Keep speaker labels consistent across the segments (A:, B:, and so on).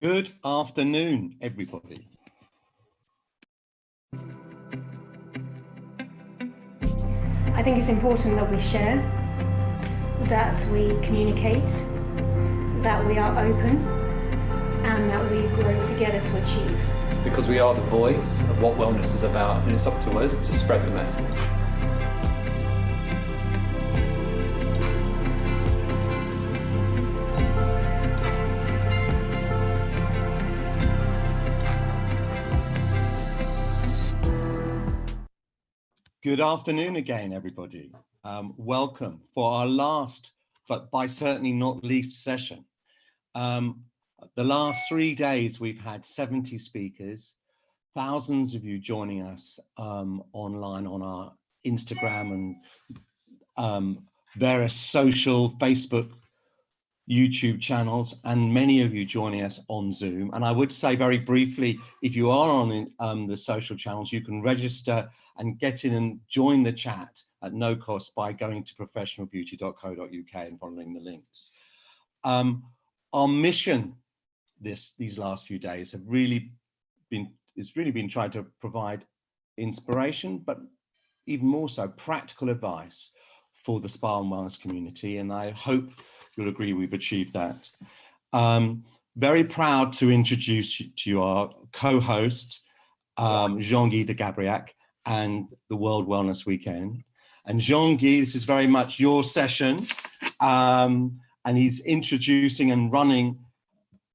A: Good afternoon, everybody.
B: I think it's important that we share, that we communicate, that we are open, and that we grow together to achieve.
C: Because we are the voice of what wellness is about, and it's up to us to spread the message.
A: Good afternoon again, everybody. Welcome for our last, but by certainly not least session. The last 3 days, we've had 70 speakers, thousands of you joining us online on our Instagram and various social, Facebook, YouTube channels, and many of you joining us on Zoom. And I would say very briefly, if you are on the social channels, you can register and get in and join the chat at no cost by going to professionalbeauty.co.uk and following the links. Our mission these last few days has really been trying to provide inspiration, but even more so practical advice for the spa and wellness community. And I hope you'll agree we've achieved that. Very proud to introduce you to our co-host, Jean-Guy de Gabriac, and the World Wellness Weekend. And Jean-Guy, this is very much your session. And he's introducing and running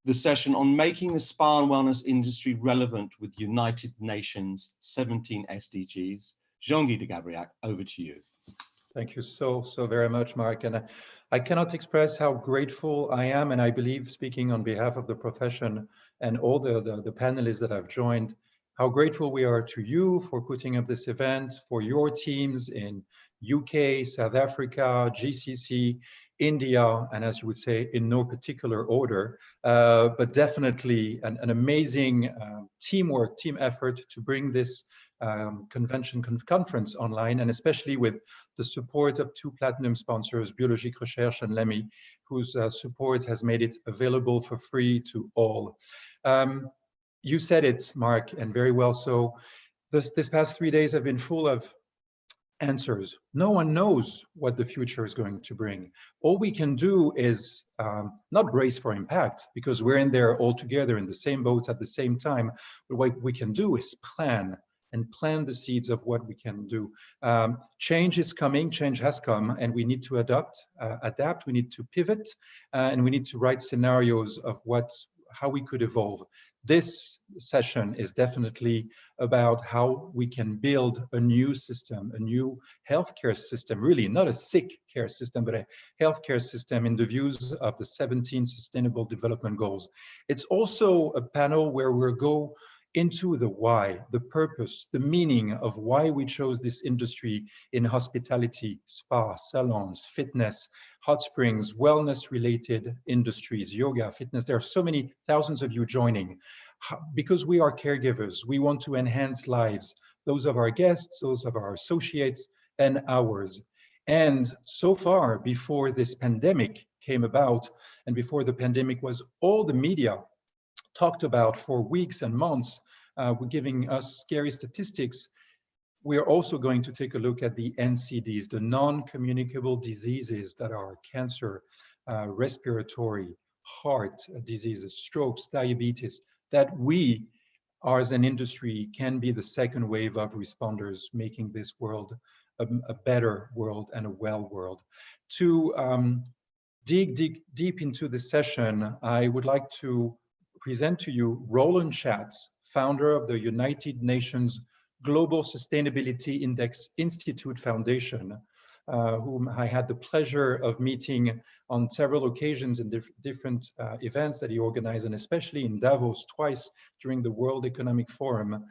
A: the session on making the spa and wellness industry relevant with United Nations 17 SDGs. Jean-Guy de Gabriac, over to you.
D: Thank you so very much, Mark. And I cannot express how grateful I am, and I believe, speaking on behalf of the profession and all the panelists that I've joined, how grateful we are to you for putting up this event, for your teams in UK, South Africa, GCC, India, and as you would say, in no particular order, but definitely an amazing team effort to bring this conference online, and especially with the support of two platinum sponsors, Biologique Recherche and Lemi, whose support has made it available for free to all. You said it, Mark, and very well so. This past 3 days have been full of answers. No one knows what the future is going to bring. All we can do is not brace for impact, because we're in there all together in the same boat at the same time. But what we can do is plan and plant the seeds of what we can do. Change is coming, change has come, and we need to adapt, we need to pivot, and we need to write scenarios of how we could evolve. This session is definitely about how we can build a new system, a new healthcare system, really not a sick care system, but a healthcare system in the views of the 17 Sustainable Development Goals. It's also a panel where we'll go into the why, the purpose, the meaning of why we chose this industry in hospitality, spa, salons, fitness, hot springs, wellness-related industries, yoga, fitness. There are so many thousands of you joining. Because we are caregivers, we want to enhance lives, those of our guests, those of our associates, and ours. And so far, before this pandemic came about, and before the pandemic was all the media talked about for weeks and months, giving us scary statistics, we're also going to take a look at the NCDs, the non-communicable diseases that are cancer, respiratory, heart diseases, strokes, diabetes, that we, as an industry, can be the second wave of responders, making this world a better world and a well world. To dig deep into the session, I would like to present to you Roland Schatz, founder of the United Nations Global Sustainability Index Institute Foundation, whom I had the pleasure of meeting on several occasions in different events that he organized, and especially in Davos twice during the World Economic Forum.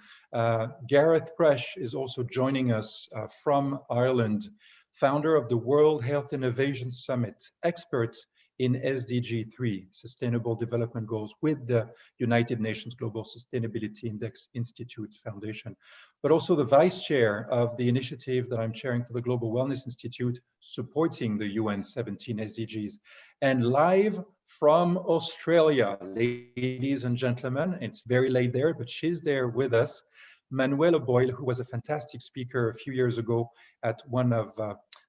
D: Gareth Presh is also joining us from Ireland, founder of the World Health Innovation Summit, expert in SDG 3, Sustainable Development Goals, with the United Nations Global Sustainability Index Institute Foundation, but also the vice chair of the initiative that I'm chairing for the Global Wellness Institute, supporting the UN 17 SDGs. And live from Australia, ladies and gentlemen. It's very late there, but she's there with us. Manuela Boyle, who was a fantastic speaker a few years ago at one of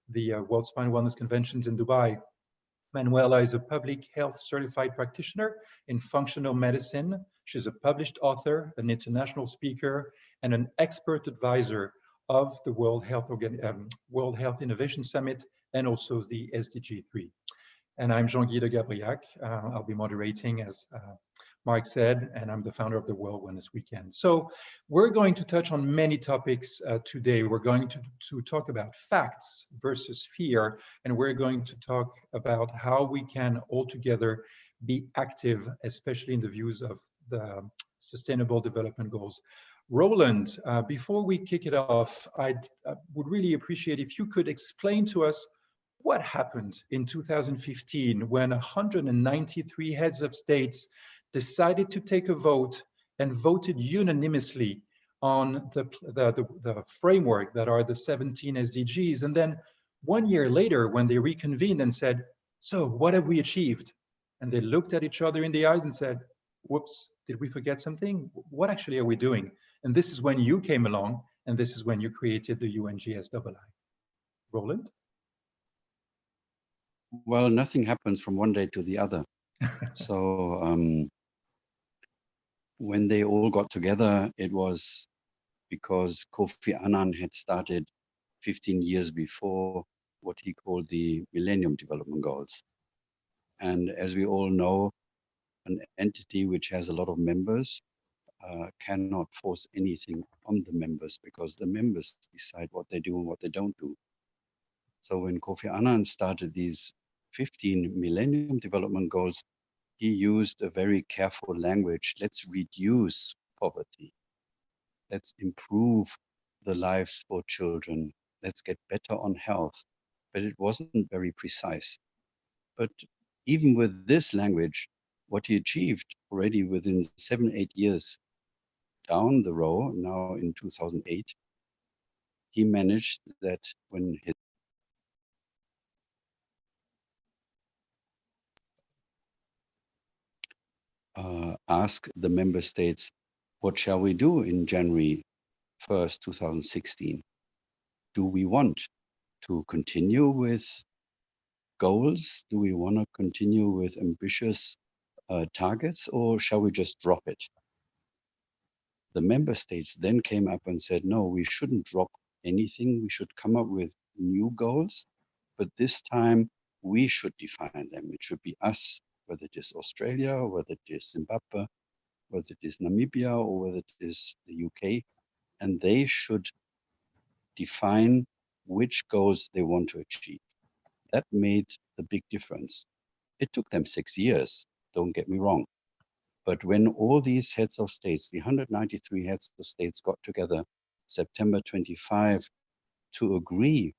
D: the World Spine Wellness Conventions in Dubai. Manuela is a public health certified practitioner in functional medicine. She's a published author, an international speaker, and an expert advisor of the World Health Innovation Summit and also the SDG 3. And I'm Jean-Guy de Gabriac. I'll be moderating, as Mark said, and I'm the founder of the World Wellness Weekend. So we're going to touch on many topics today. We're going to talk about facts versus fear, and we're going to talk about how we can all together be active, especially in the views of the Sustainable Development Goals. Roland, before we kick it off, I would really appreciate if you could explain to us what happened in 2015 when 193 heads of states decided to take a vote and voted unanimously on the framework that are the 17 SDGs. And then 1 year later, when they reconvened and said, so what have we achieved? And they looked at each other in the eyes and said, whoops, did we forget something? What actually are we doing? And this is when you came along, and this is when you created the UNGSII. Roland?
E: Well, nothing happens from one day to the other. So when they all got together, it was because Kofi Annan had started 15 years before what he called the Millennium Development Goals. And as we all know, an entity which has a lot of members cannot force anything on the members, because the members decide what they do and what they don't do. So when Kofi Annan started these 15 Millennium Development Goals, he used a very careful language. Let's reduce poverty. Let's improve the lives for children. Let's get better on health. But it wasn't very precise. But even with this language, what he achieved already within 7-8 years down the road, now in 2008, he managed that when his ask the member states, what shall we do in January 1st, 2016? Do we want to continue with goals? Do we want to continue with ambitious targets, or shall we just drop it? The member states then came up and said, no, we shouldn't drop anything. We should come up with new goals, but this time we should define them. It should be us, whether it is Australia, or whether it is Zimbabwe, whether it is Namibia, or whether it is the UK, and they should define which goals they want to achieve. That made the big difference. It took them 6 years, don't get me wrong. But when all these heads of states, the 193 heads of states, got together September 25 to agree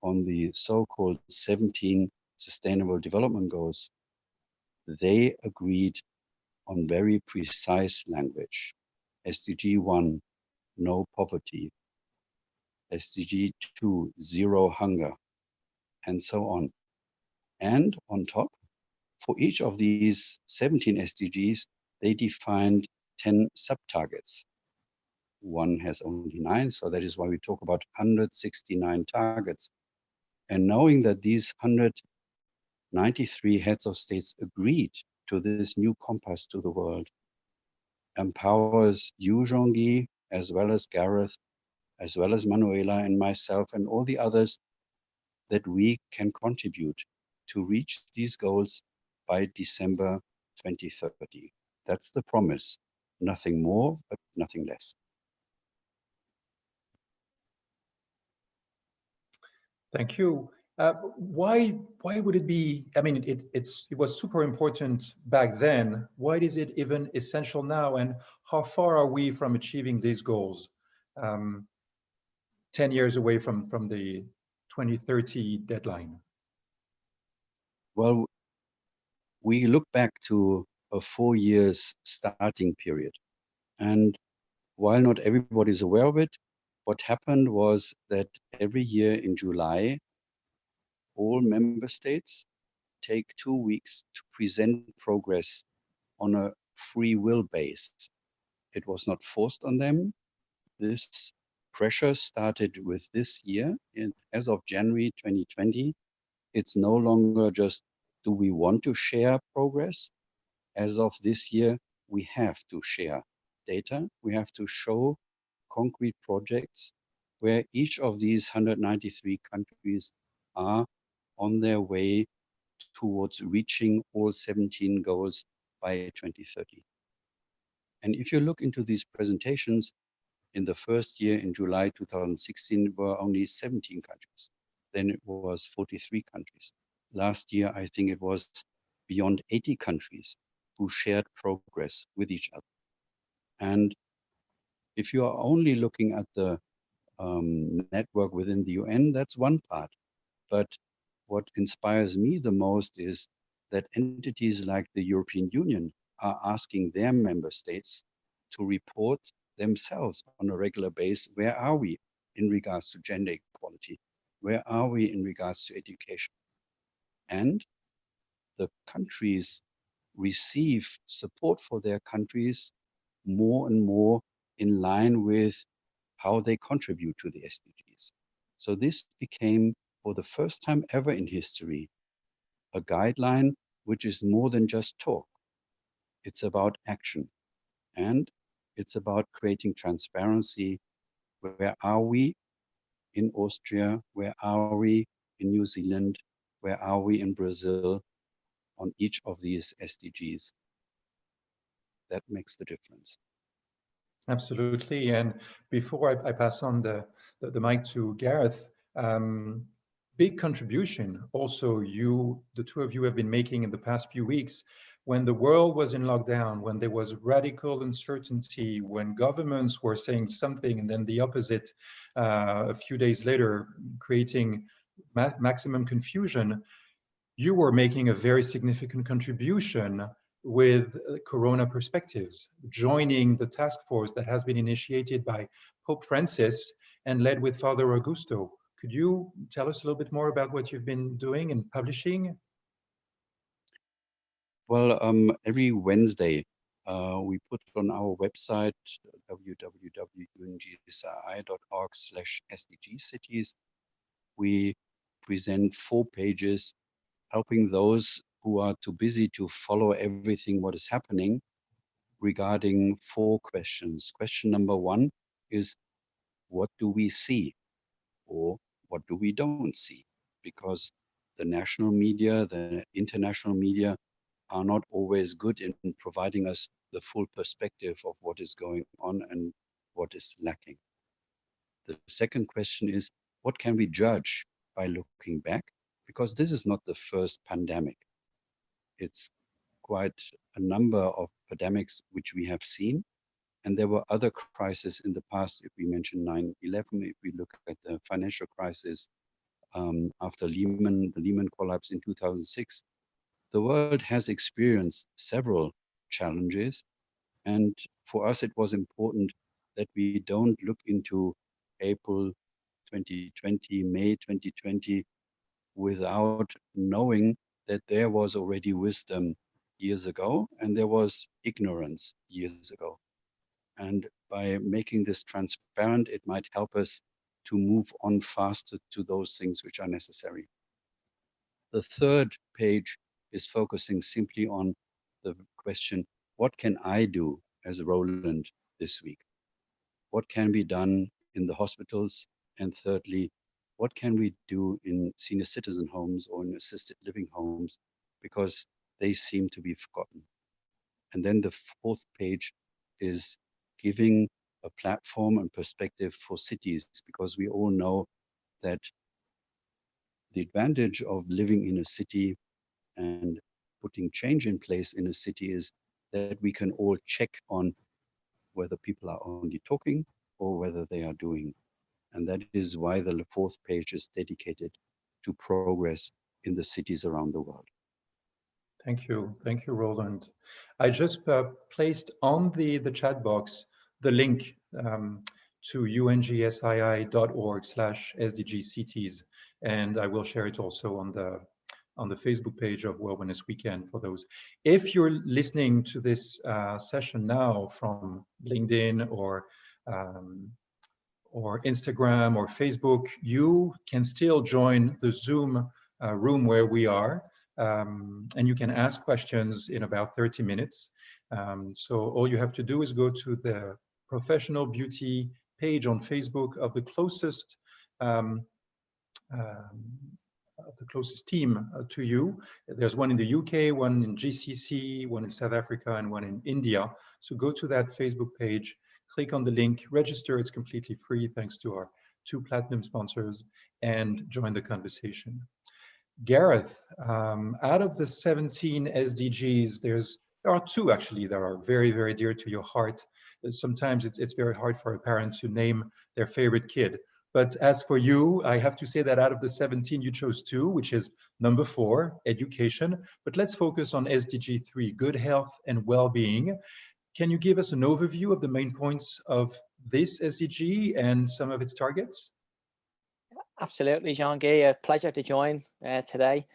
E: on the so-called 17 Sustainable Development Goals, they agreed on very precise language. SDG 1, no poverty. SDG 2, zero hunger, and so on. And on top, for each of these 17 SDGs, they defined 10 sub-targets. One has only 9, so that is why we talk about 169 targets. And knowing that these 193 heads of states agreed to this new compass to the world empowers you, Jean-Guy, as well as Gareth, as well as Manuela and myself and all the others, that we can contribute to reach these goals by December 2030. That's the promise. Nothing more, but nothing less.
D: Thank you. Why would it be, I mean, it was super important back then. Why is it even essential now? And how far are we from achieving these goals? 10 years away from the 2030 deadline.
E: Well, we look back to a 4 years starting period. And while not everybody is aware of it, what happened was that every year in July, all member states take 2 weeks to present progress on a free will base. It was not forced on them. This pressure started with this year. And as of January 2020, it's no longer just, do we want to share progress? As of this year, we have to share data. We have to show concrete projects where each of these 193 countries are on their way towards reaching all 17 goals by 2030. And if you look into these presentations, in the first year in July 2016 were only 17 countries. Then it was 43 countries. Last year, I think it was beyond 80 countries who shared progress with each other. And if you are only looking at the network within the UN, that's one part. But what inspires me the most is that entities like the European Union are asking their member states to report themselves on a regular basis. Where are we in regards to gender equality? Where are we in regards to education? And the countries receive support for their countries more and more in line with how they contribute to the SDGs. So this became, for the first time ever in history, a guideline which is more than just talk. It's about action. And it's about creating transparency. Where are we in Austria? Where are we in New Zealand? Where are we in Brazil on each of these SDGs? That makes the difference.
D: Absolutely. And before I pass on the mic to Gareth, big contribution also the two of you have been making in the past few weeks. When the world was in lockdown, when there was radical uncertainty, when governments were saying something and then the opposite a few days later, creating maximum confusion, you were making a very significant contribution with Corona Perspectives, joining the task force that has been initiated by Pope Francis and led with Father Augusto. Could you tell us a little bit more about what you've been doing and publishing?
E: Well, every Wednesday, we put on our website, www.ungsi.org/SDG-cities, we present 4 pages helping those who are too busy to follow everything what is happening regarding 4 questions. Question number 1 is, what do we see? Or what do we don't see? Because the national media, the international media are not always good in providing us the full perspective of what is going on and what is lacking. The second question is, what can we judge by looking back? Because this is not the first pandemic. It's quite a number of pandemics which we have seen. And there were other crises in the past. If we mention 9/11, if we look at the financial crisis after the Lehman collapse in 2006, the world has experienced several challenges. And for us, it was important that we don't look into April 2020, May 2020, without knowing that there was already wisdom years ago and there was ignorance years ago. And by making this transparent, it might help us to move on faster to those things which are necessary. The third page is focusing simply on the question, what can I do as Roland this week? What can be done in the hospitals? And thirdly, what can we do in senior citizen homes or in assisted living homes? Because they seem to be forgotten. And then the fourth page is giving a platform and perspective for cities, because we all know that the advantage of living in a city and putting change in place in a city is that we can all check on whether people are only talking or whether they are doing. And that is why the fourth page is dedicated to progress in the cities around the world.
D: Thank you, Roland. I just placed on the chat box the link to ungsii.org/SDGcities, and I will share it also on the Facebook page of World Wellness Weekend for those. If you're listening to this session now from LinkedIn or Instagram or Facebook, you can still join the Zoom room where we are, and you can ask questions in about 30 minutes. So all you have to do is go to the Professional Beauty page on Facebook of the closest team to you. There's one in the UK, one in GCC, one in South Africa, and one in India. So go to that Facebook page, click on the link, register. It's completely free thanks to our 2 platinum sponsors, and join the conversation. Gareth, out of the 17 SDGs, there are 2 actually that are very, very dear to your heart. Sometimes it's very hard for a parent to name their favorite kid. But as for you, I have to say that out of the 17, you chose 2, which is number 4, education. But let's focus on SDG 3, good health and well-being. Can you give us an overview of the main points of this SDG and some of its targets?
F: Absolutely, Jean-Guy, a pleasure to join today.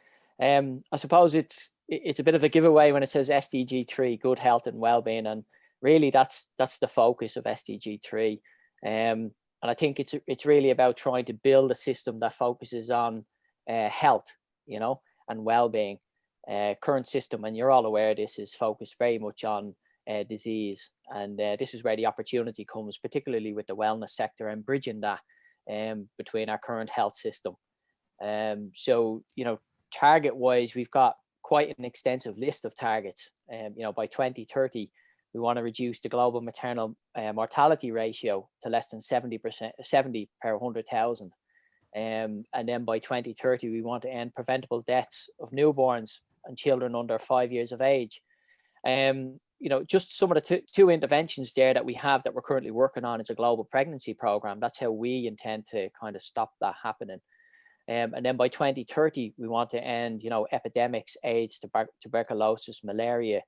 F: I suppose it's a bit of a giveaway when it says SDG 3, good health and well-being, and really that's the focus of SDG 3. And I think it's really about trying to build a system that focuses on health, and well-being. Current system, and you're all aware this, is focused very much on disease, and this is where the opportunity comes, particularly with the wellness sector and bridging that between our current health system. So, target-wise, we've got quite an extensive list of targets. By 2030, we want to reduce the global maternal mortality ratio to less than 70 per 100,000. And then by 2030, we want to end preventable deaths of newborns and children under 5 years of age. Just some of the two interventions there that we have that we're currently working on is a global pregnancy program. That's how we intend to kind of stop that happening. And then by 2030, we want to end, epidemics, AIDS, tuberculosis, malaria.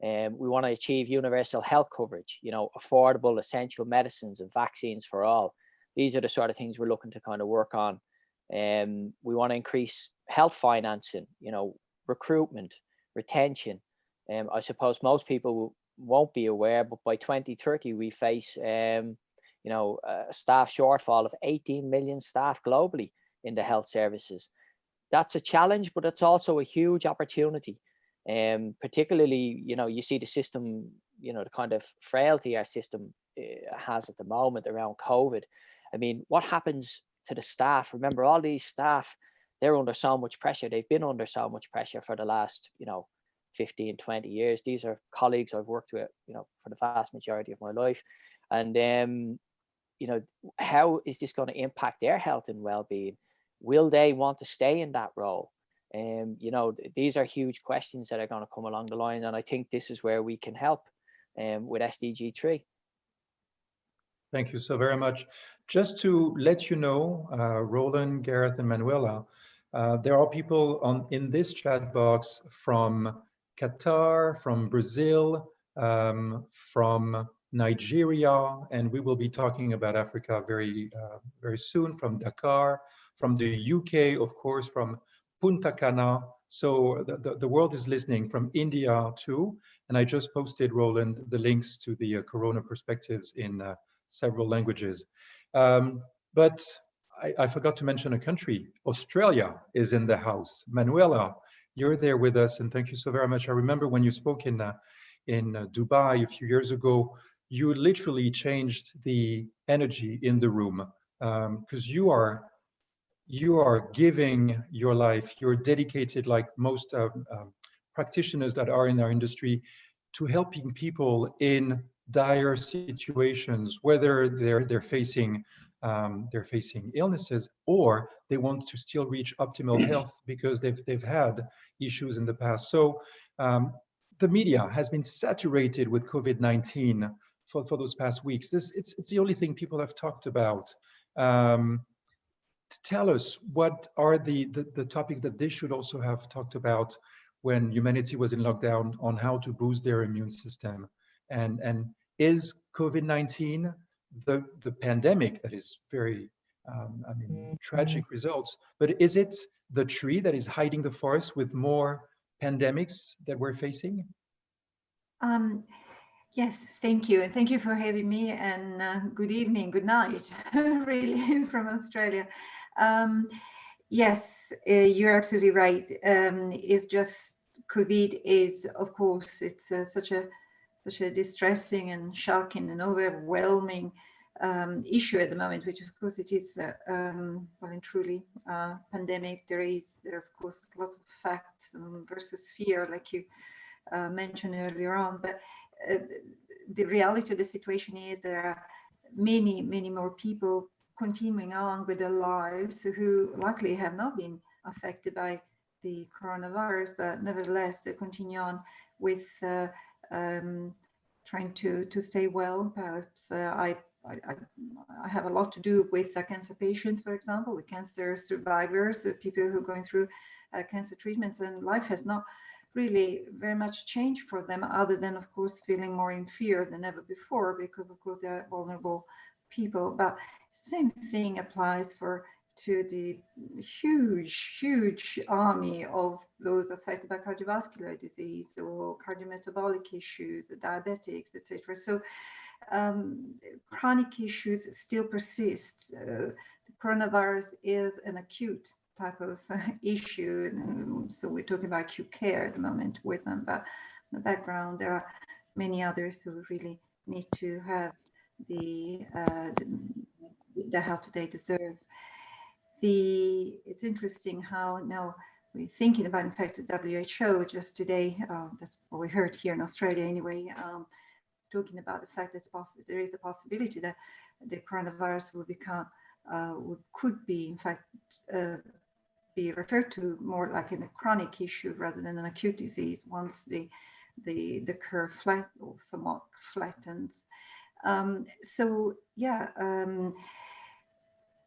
F: We want to achieve universal health coverage, affordable, essential medicines and vaccines for all. These are the sort of things we're looking to kind of work on. We want to increase health financing, recruitment, retention. I suppose most people won't be aware, but by 2030, we face, a staff shortfall of 18 million staff globally in the health services. That's a challenge, but it's also a huge opportunity. Particularly, you see the system, the kind of frailty our system has at the moment around COVID. I mean, what happens to the staff? Remember, all these staff, they're under so much pressure. They've been under so much pressure for the last, 15, 20 years. These are colleagues I've worked with, for the vast majority of my life. And, how is this going to impact their health and well-being? Will they want to stay in that role? These are huge questions that are going to come along the line. And I think this is where we can help with SDG 3.
D: Thank you so very much. Just to let you know, Roland, Gareth, and Manuela, there are people in this chat box from Qatar, from Brazil, from Nigeria, and we will be talking about Africa very soon, from Dakar, from the UK, of course, from Punta Cana. So the world is listening, from India too. And I just posted, Roland, the links to the Corona perspectives in several languages. But I forgot to mention a country. Australia is in the house. Manuela, you're there with us, and thank you so very much. I remember when you spoke in Dubai a few years ago, you literally changed the energy in the room, because you are giving your life. You're dedicated, like most practitioners that are in our industry, to helping people in dire situations, whether they're facing illnesses or they want to still reach optimal health because they've had issues in the past. So the media has been saturated with COVID-19 for those past weeks. It's the only thing people have talked about. Tell us, what are the topics that they should also have talked about when humanity was in lockdown, on how to boost their immune system? And is COVID-19 the pandemic that is very tragic results, but is it the tree that is hiding the forest with more pandemics that we're facing?
G: Yes, thank you. And thank you for having me, and good evening, good night, really, from Australia. Yes, you're absolutely right. It's just COVID is, of course, it's such a distressing and shocking and overwhelming issue at the moment, which of course it is well and truly pandemic. There are of course lots of facts versus fear, like you mentioned earlier on, but the reality of the situation is there are many more people continuing on with their lives who likely have not been affected by the coronavirus, but nevertheless they continue on with trying to stay well. Perhaps I have a lot to do with cancer patients, for example, with cancer survivors, people who are going through cancer treatments, and life has not really very much changed for them, other than of course feeling more in fear than ever before, because of course they're vulnerable people. But same thing applies to the huge army of those affected by cardiovascular disease or cardiometabolic issues, diabetics, etc. So chronic issues still persist. The coronavirus is an acute type of issue, and so we're talking about acute care at the moment with them, but in the background there are many others who really need to have the help they deserve. It's interesting how now we're thinking about, in fact, the WHO just today, that's what we heard here in Australia anyway, talking about the fact that there is a possibility that the coronavirus will become could be in fact be referred to more like in a chronic issue rather than an acute disease once the curve somewhat flattens. So yeah,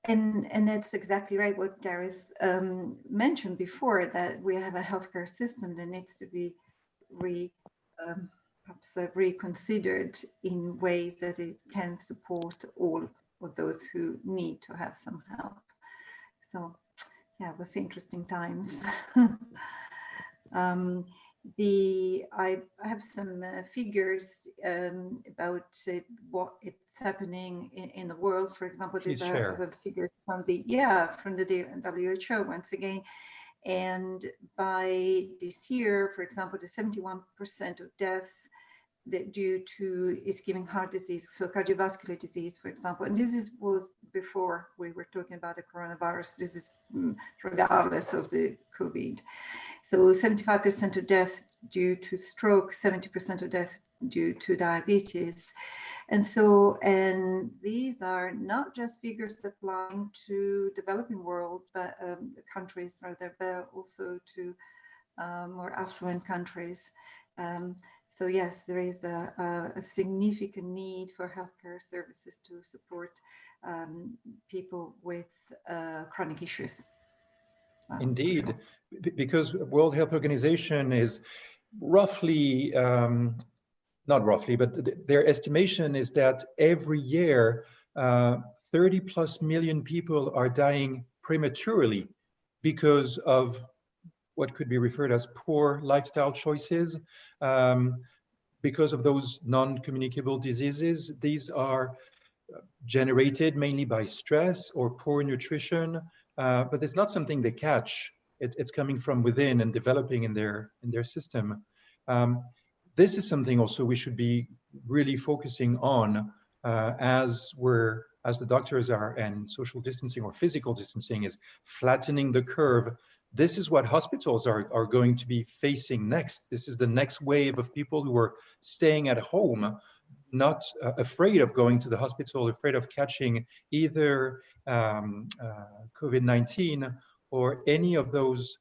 G: and that's exactly right what Gareth mentioned before, that we have a healthcare system that needs to be perhaps reconsidered in ways that it can support all of those who need to have some help. So yeah, it was interesting times. I have some figures about what's happening in the world. For example,
D: Please
G: there's
D: share.
G: a figure from the WHO once again. And by this year, for example, the 71% of death that due to ischemic heart disease, so cardiovascular disease, for example, and this was before we were talking about the coronavirus. This is regardless of the COVID. So 75% of death due to stroke, 70% of death due to diabetes. And these are not just figures applying to developing world, but countries rather, but also to more affluent countries. So yes, there is a significant need for healthcare services to support people with chronic issues.
D: Indeed,
G: sure.
D: Because World Health Organization is roughly, not roughly, but their estimation is that every year 30 plus million people are dying prematurely because of what could be referred as poor lifestyle choices, because of those non-communicable diseases. These are generated mainly by stress or poor nutrition, but it's not something they catch. It's coming from within and developing in their system. This is something also we should be really focusing on as the doctors are, and social distancing or physical distancing is flattening the curve. This is what hospitals are going to be facing next. This is the next wave of people who are staying at home, not afraid of going to the hospital, afraid of catching either COVID-19 or any of those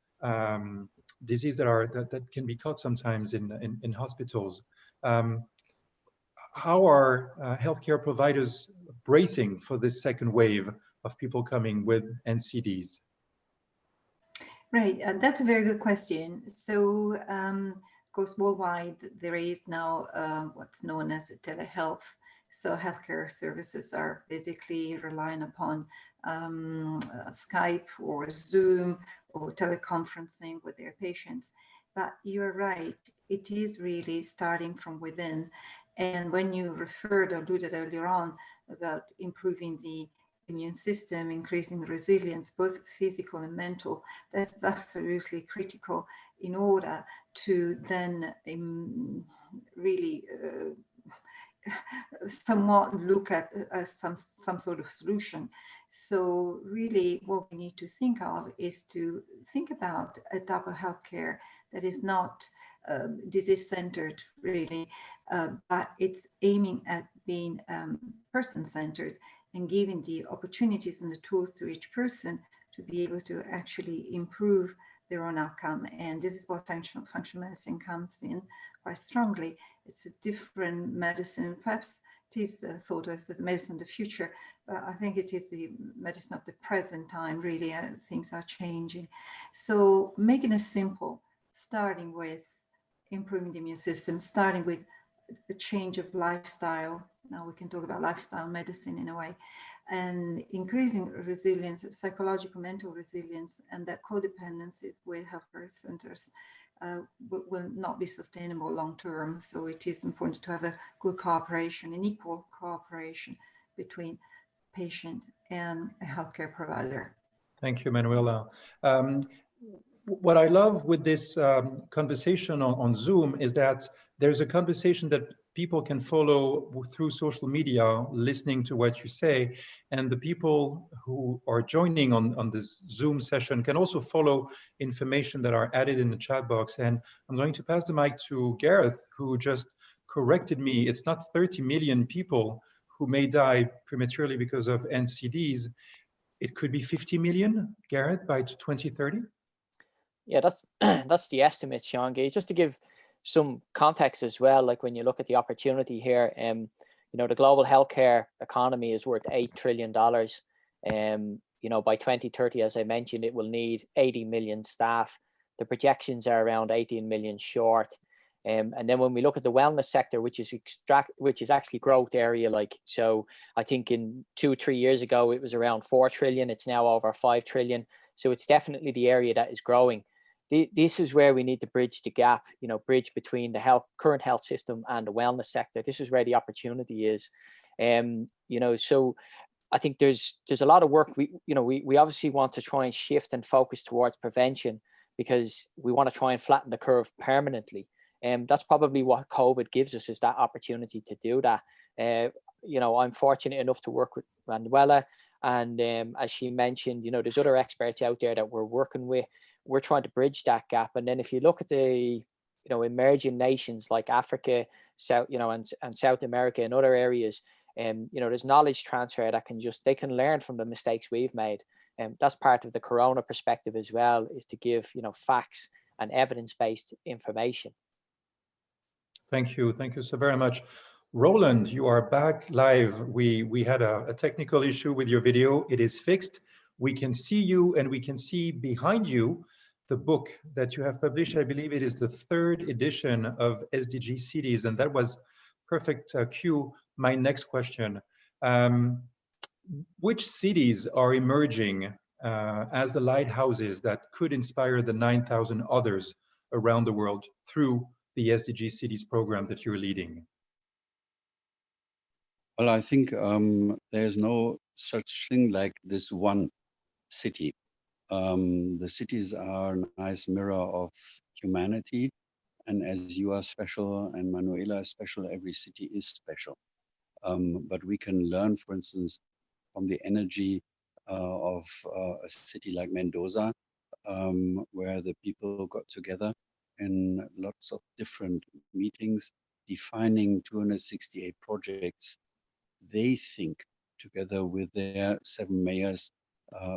D: diseases that can be caught sometimes in hospitals. How are healthcare providers bracing for this second wave of people coming with NCDs?
G: Right, that's a very good question. So, of course, worldwide, there is now what's known as telehealth. So healthcare services are basically relying upon Skype or Zoom or teleconferencing with their patients. But you're right, it is really starting from within. And when you referred or alluded earlier on about improving the immune system, increasing resilience, both physical and mental, that's absolutely critical in order to then really somewhat look at some sort of solution. So really what we need to think of is to think about a type of healthcare that is not disease-centered really, but it's aiming at being person-centered and giving the opportunities and the tools to each person to be able to actually improve their own outcome. And this is what functional medicine comes in quite strongly. It's a different medicine. Perhaps it is thought of as the medicine of the future, but I think it is the medicine of the present time, really. Things are changing. So making it simple, starting with improving the immune system, starting with a change of lifestyle. Now we can talk about lifestyle medicine in a way, and increasing resilience, psychological, mental resilience, and that codependency with healthcare centers will not be sustainable long term. So it is important to have a good cooperation, an equal cooperation between patient and a healthcare provider.
D: Thank you, Manuela. What I love with this conversation on Zoom is that there's a conversation that people can follow through social media, listening to what you say, and the people who are joining on this Zoom session can also follow information that are added in the chat box. And I'm going to pass the mic to Gareth, who just corrected me. It's not 30 million people who may die prematurely because of NCDs. It could be 50 million, Gareth, by 2030?
F: Yeah, that's the estimate, Sean-Guy. Just to give some context as well, like when you look at the opportunity here, you know, the global healthcare economy is worth $8 trillion. You know, by 2030, as I mentioned, it will need 80 million staff. The projections are around 18 million short. And then when we look at the wellness sector, which is actually growth area, like, so I think in 2-3 years ago, it was around 4 trillion. It's now over 5 trillion. So it's definitely the area that is growing. This is where we need to bridge the gap, you know, bridge between the current health system and the wellness sector. This is where the opportunity is. You know, so I think there's a lot of work. We obviously want to try and shift and focus towards prevention because we want to try and flatten the curve permanently. That's probably what COVID gives us, is that opportunity to do that. You know, I'm fortunate enough to work with Manuela, and as she mentioned, you know, there's other experts out there that we're working with. We're trying to bridge that gap. And then if you look at the, you know, emerging nations like Africa, South, you know, and South America and other areas, you know, there's knowledge transfer that they can learn from the mistakes we've made. And that's part of the Corona perspective as well, is to give, you know, facts and evidence-based information.
D: Thank you so very much. Roland, you are back live. We had a technical issue with your video. It is fixed. We can see you, and we can see behind you the book that you have published. I believe it is the 3rd edition of SDG Cities, and that was perfect cue. My next question. Which cities are emerging as the lighthouses that could inspire the 9,000 others around the world through the SDG Cities program that you're leading?
E: Well, I think there's no such thing like this one city. The cities are a nice mirror of humanity. And as you are special and Manuela is special, every city is special. But we can learn, for instance, from the energy of a city like Mendoza, where the people got together in lots of different meetings, defining 268 projects they think, together with their 7 mayors,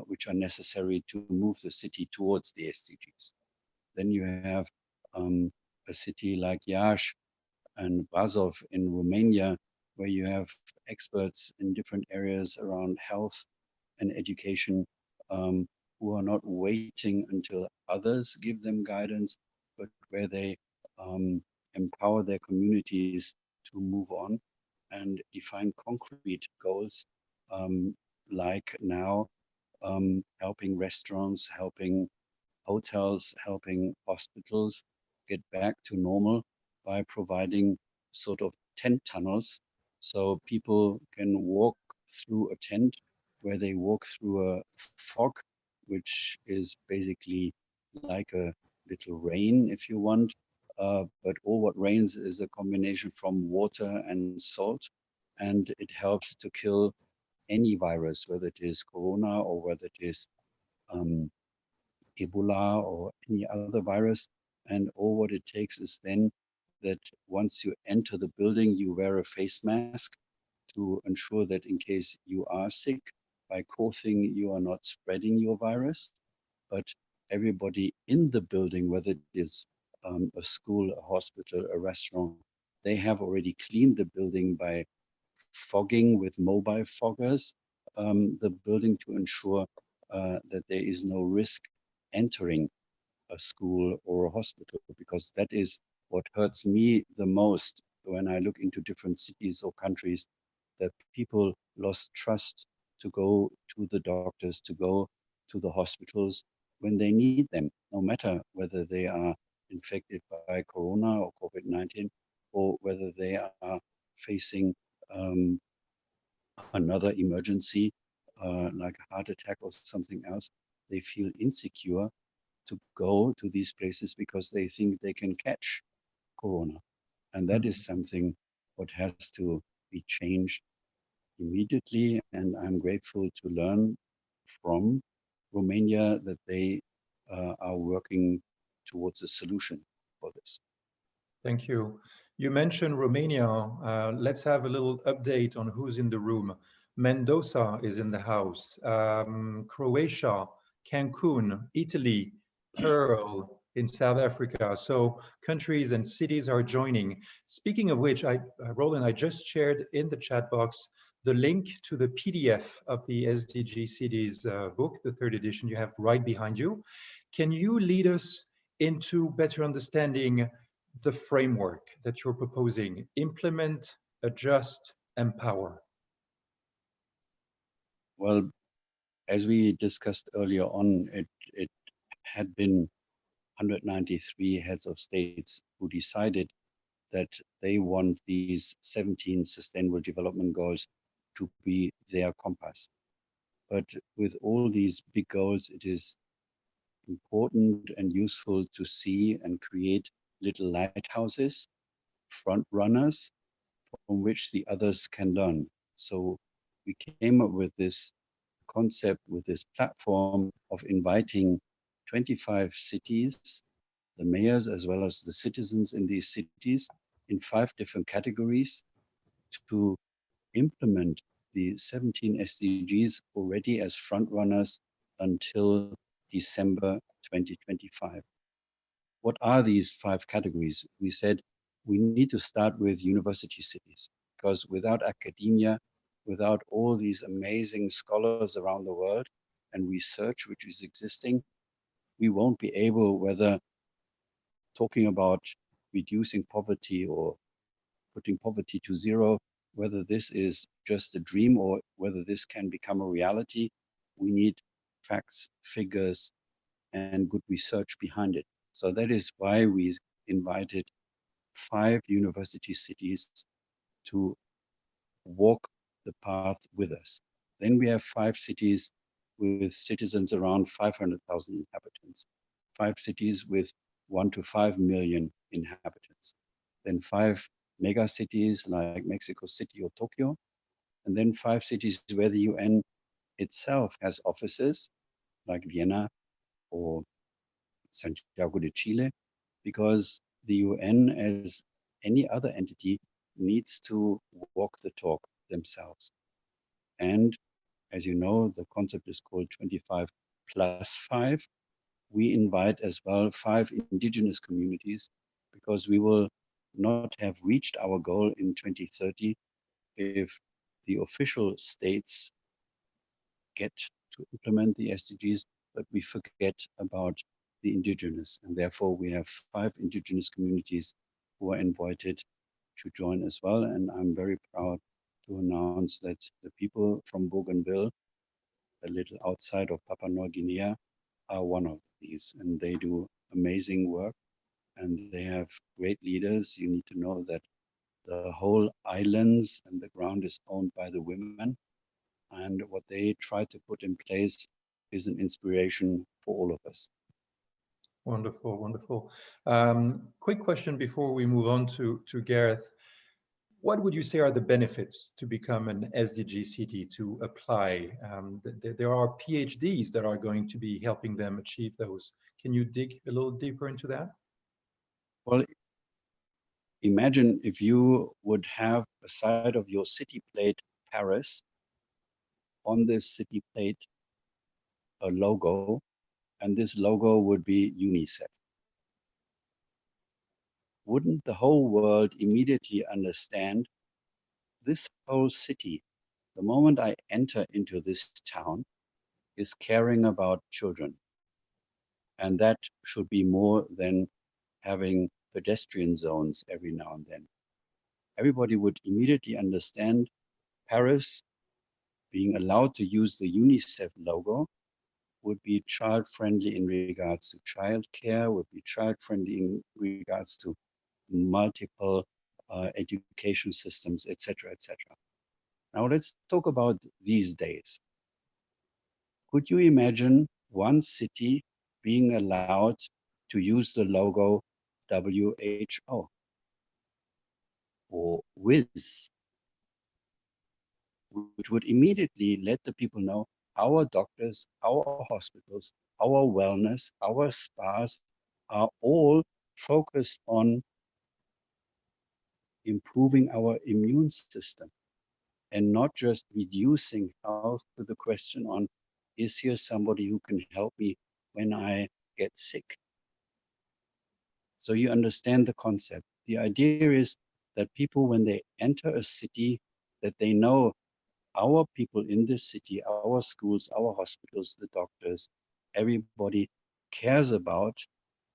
E: which are necessary to move the city towards the SDGs. Then you have a city like Iași and Brasov in Romania, where you have experts in different areas around health and education, who are not waiting until others give them guidance, but where they empower their communities to move on and define concrete goals, like now helping restaurants, helping hotels helping hospitals get back to normal by providing sort of tent tunnels, so people can walk through a tent where they walk through a fog, which is basically like a little rain, if you want. But all what rains is a combination from water and salt, and it helps to kill any virus, whether it is corona or whether it is Ebola or any other virus. And all what it takes is then that once you enter the building, you wear a face mask to ensure that in case you are sick, by coughing, you are not spreading your virus. But everybody in the building, whether it is a school, a hospital, a restaurant, they have already cleaned the building by fogging with mobile foggers the building to ensure that there is no risk entering a school or a hospital, because that is what hurts me the most when I look into different cities or countries, that people lost trust to go to the doctors, to go to the hospitals when they need them, no matter whether they are infected by corona or COVID-19 or whether they are facing another emergency like a heart attack or something else. They feel insecure to go to these places because they think they can catch corona. And that is something what has to be changed immediately. And I'm grateful to learn from Romania that they are working towards a solution for this.
D: Thank you. You mentioned Romania. Let's have a little update on who's in the room. Mendoza is in the house. Croatia, Cancun, Italy, Pearl in South Africa. So countries and cities are joining. Speaking of which, Roland, I just shared in the chat box the link to the PDF of the SDG Cities book, the third edition you have right behind you. Can you lead us into better understanding the framework that you're proposing? Implement, adjust, empower.
E: Well, as we discussed earlier on, it had been 193 heads of states who decided that they want these 17 Sustainable Development Goals to be their compass. But with all these big goals, it is important and useful to see and create little lighthouses, front runners, from which the others can learn. So we came up with this concept, with this platform of inviting 25 cities, the mayors as well as the citizens in these cities, in 5 different categories to implement the 17 SDGs already as front runners until December 2025. What are these 5 categories? We said we need to start with university cities, because without academia, without all these amazing scholars around the world and research which is existing, we won't be able, whether talking about reducing poverty or putting poverty to zero, whether this is just a dream or whether this can become a reality, we need facts, figures, and good research behind it. So that is why we invited 5 university cities to walk the path with us. Then we have 5 cities with citizens around 500,000 inhabitants, 5 cities with 1 to 5 million inhabitants, then 5 mega cities like Mexico City or Tokyo, and then 5 cities where the UN itself has offices like Vienna or Santiago de Chile, because the UN, as any other entity, needs to walk the talk themselves. And as you know, the concept is called 25 plus 5. We invite as well 5 indigenous communities, because we will not have reached our goal in 2030 if the official states get to implement the SDGs, but we forget about the indigenous. And therefore we have 5 indigenous communities who are invited to join as well. And I'm very proud to announce that the people from Bougainville, a little outside of Papua New Guinea, are one of these, and they do amazing work, and they have great leaders. You need to know that the whole islands and the ground is owned by the women, and what they try to put in place is an inspiration for all of us.
D: Wonderful, wonderful. Quick question before we move on to Gareth. What would you say are the benefits to become an SDG city, to apply? There are PhDs that are going to be helping them achieve those. Can you dig a little deeper into that?
E: Well, imagine if you would have a side of your city plate, Paris, on this city plate, a logo, and this logo would be UNICEF. Wouldn't the whole world immediately understand this whole city, the moment I enter into this town, is caring about children? And that should be more than having pedestrian zones every now and then. Everybody would immediately understand Paris being allowed to use the UNICEF logo would be child-friendly in regards to childcare, would be child-friendly in regards to multiple education systems, etc., etc. Now let's talk about these days. Could you imagine one city being allowed to use the logo WHO or WIS, which would immediately let the people know our doctors, our hospitals, our wellness, our spas are all focused on improving our immune system and not just reducing health to the question on, is here somebody who can help me when I get sick? So you understand the concept. The idea is that people, when they enter a city, that they know our people in this city, our schools, our hospitals, the doctors, everybody cares about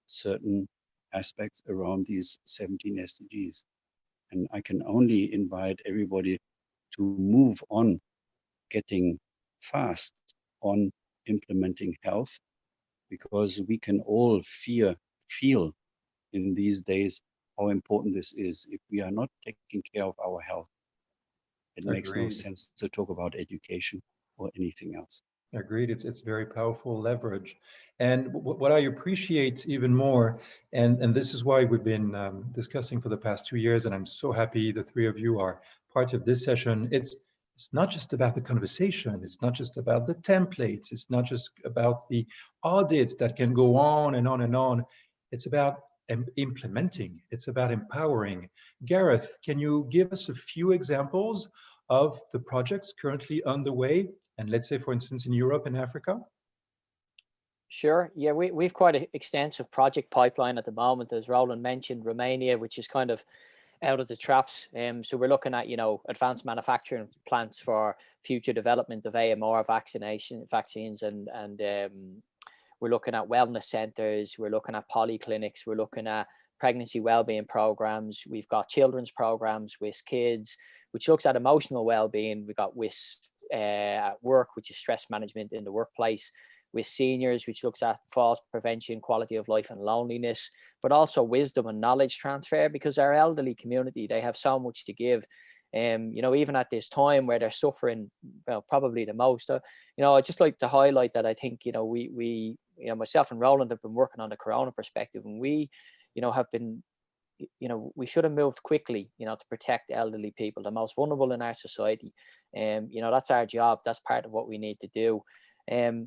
E: certain aspects around these 17 SDGs. And I can only invite everybody to move on, getting fast on implementing health, because we can all feel in these days how important this is. If we are not taking care of our health, it makes no sense to talk about education or anything else.
D: Agreed. It's very powerful leverage. And what I appreciate even more, and this is why we've been discussing for the past 2 years, and I'm so happy the three of you are part of this session. It's not just about the conversation. It's not just about the templates. It's not just about the audits that can go on and on and on. It's about implementing. It's about empowering. Gareth, can you give us a few examples of the projects currently underway, and let's say, for instance, in Europe and Africa?
F: Sure. Yeah, we've quite an extensive project pipeline at the moment. As Roland mentioned, Romania, which is kind of out of the traps. So we're looking at, advanced manufacturing plants for future development of AMR vaccines, and we're looking at wellness centers. We're looking at polyclinics. We're looking at pregnancy wellbeing programs. We've got children's programs, WIS Kids, which looks at emotional well-being. We've got WIS at work, which is stress management in the workplace. WIS Seniors, which looks at falls prevention, quality of life and loneliness, but also wisdom and knowledge transfer, because our elderly community, they have so much to give. Even at this time where they're suffering, probably the most. I'd just like to highlight that I think, we myself and Roland have been working on the Corona perspective, and we, have been, we should have moved quickly, to protect elderly people, the most vulnerable in our society. That's our job. That's part of what we need to do.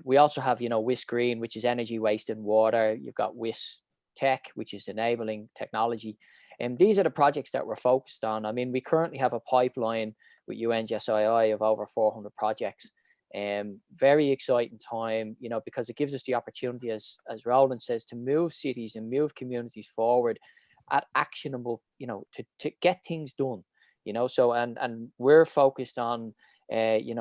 F: We also have, WIS Green, which is energy, waste and water. You've got WIS Tech, which is enabling technology. And these are the projects that we're focused on. I mean, we currently have a pipeline with UNGSII of over 400 projects. Very exciting time, because it gives us the opportunity, as Roland says, to move cities and move communities forward at actionable, to get things done, so, and we're focused on,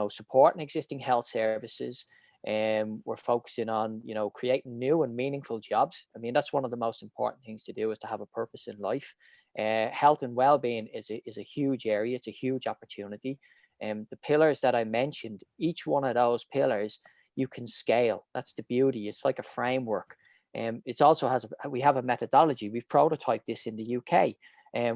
F: supporting existing health services. We're focusing on, creating new and meaningful jobs. I mean, that's one of the most important things to do, is to have a purpose in life. Health and well-being is a huge area. It's a huge opportunity. The pillars that I mentioned, each one of those pillars, you can scale. That's the beauty. It's like a framework. It also has, we have a methodology. We've prototyped this in the UK,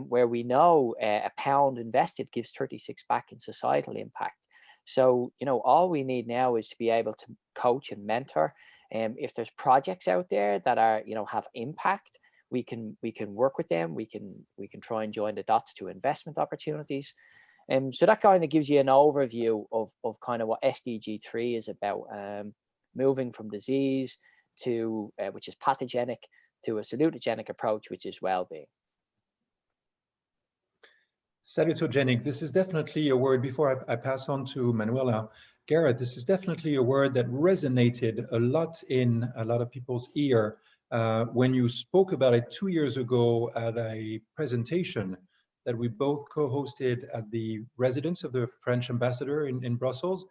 F: where we know a pound invested gives 36 back in societal impact. So, you know, all we need now is to be able to coach and mentor. If there's projects out there that are, you know, have impact, we can work with them. We can try and join the dots to investment opportunities. So that kind of gives you an overview of kind of what SDG 3 is about, moving from disease to, which is pathogenic, to a salutogenic approach, which is well-being.
D: Salutogenic, this is definitely a word, before I pass on to Manuela. Gareth, this is definitely a word that resonated a lot in a lot of people's ear when you spoke about it 2 years ago at a presentation that we both co-hosted at the residence of the French ambassador in Brussels.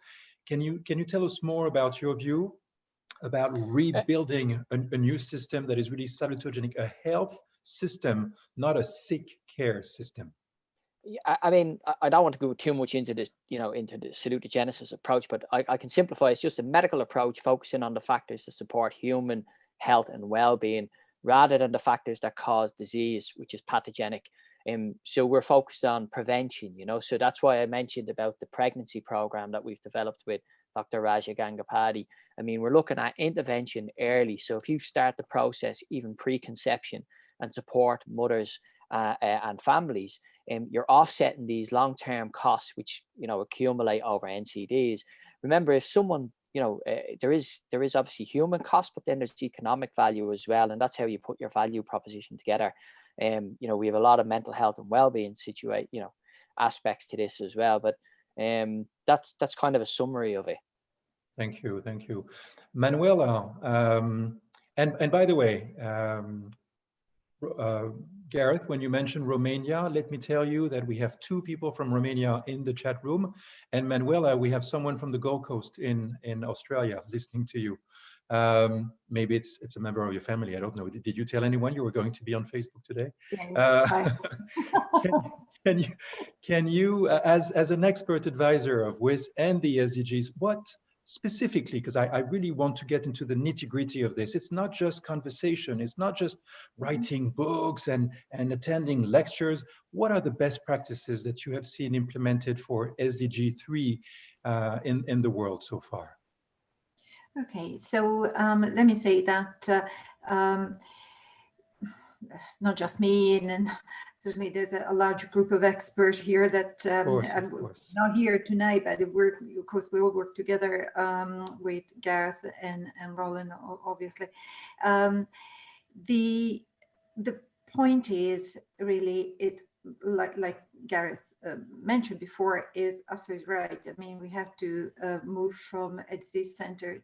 D: Can you tell us more about your view about rebuilding a new system that is really salutogenic, a health system, not a sick care system?
F: Yeah, I mean, I don't want to go too much into this, you know, into the salutogenesis approach, but I can simplify. It's just a medical approach focusing on the factors that support human health and well-being, rather than the factors that cause disease, which is pathogenic. So we're focused on prevention, you know, so that's why I mentioned about the pregnancy program that we've developed with Dr. Raja Gangapati. I mean, we're looking at intervention early. So if you start the process, even pre-conception, and support mothers and families, you're offsetting these long-term costs, which, you know, accumulate over NCDs. Remember, if someone, you know, there is obviously human cost, but then there's economic value as well. And that's how you put your value proposition together. You know, we have a lot of mental health and well-being aspects to this as well. But that's kind of a summary of it.
D: Thank you, Manuela. And by the way, Gareth, when you mentioned Romania, let me tell you that we have 2 people from Romania in the chat room, and Manuela, we have someone from the Gold Coast in Australia listening to you. Maybe it's a member of your family. I don't know. Did you tell anyone you were going to be on Facebook today?
G: Yes.
D: Can you, as an expert advisor of WIS and the SDGs, what specifically, because I really want to get into the nitty-gritty of this. It's not just conversation. It's not just writing books and attending lectures. What are the best practices that you have seen implemented for SDG 3 in the world so far?
G: Okay, so let me say that it's not just me, and certainly there's a large group of experts here that
D: of course.
G: not here tonight, but of course we all work together with Gareth and Roland, obviously. The point is really, it's like Gareth mentioned before, is absolutely right. I mean, we have to move from a disease-centered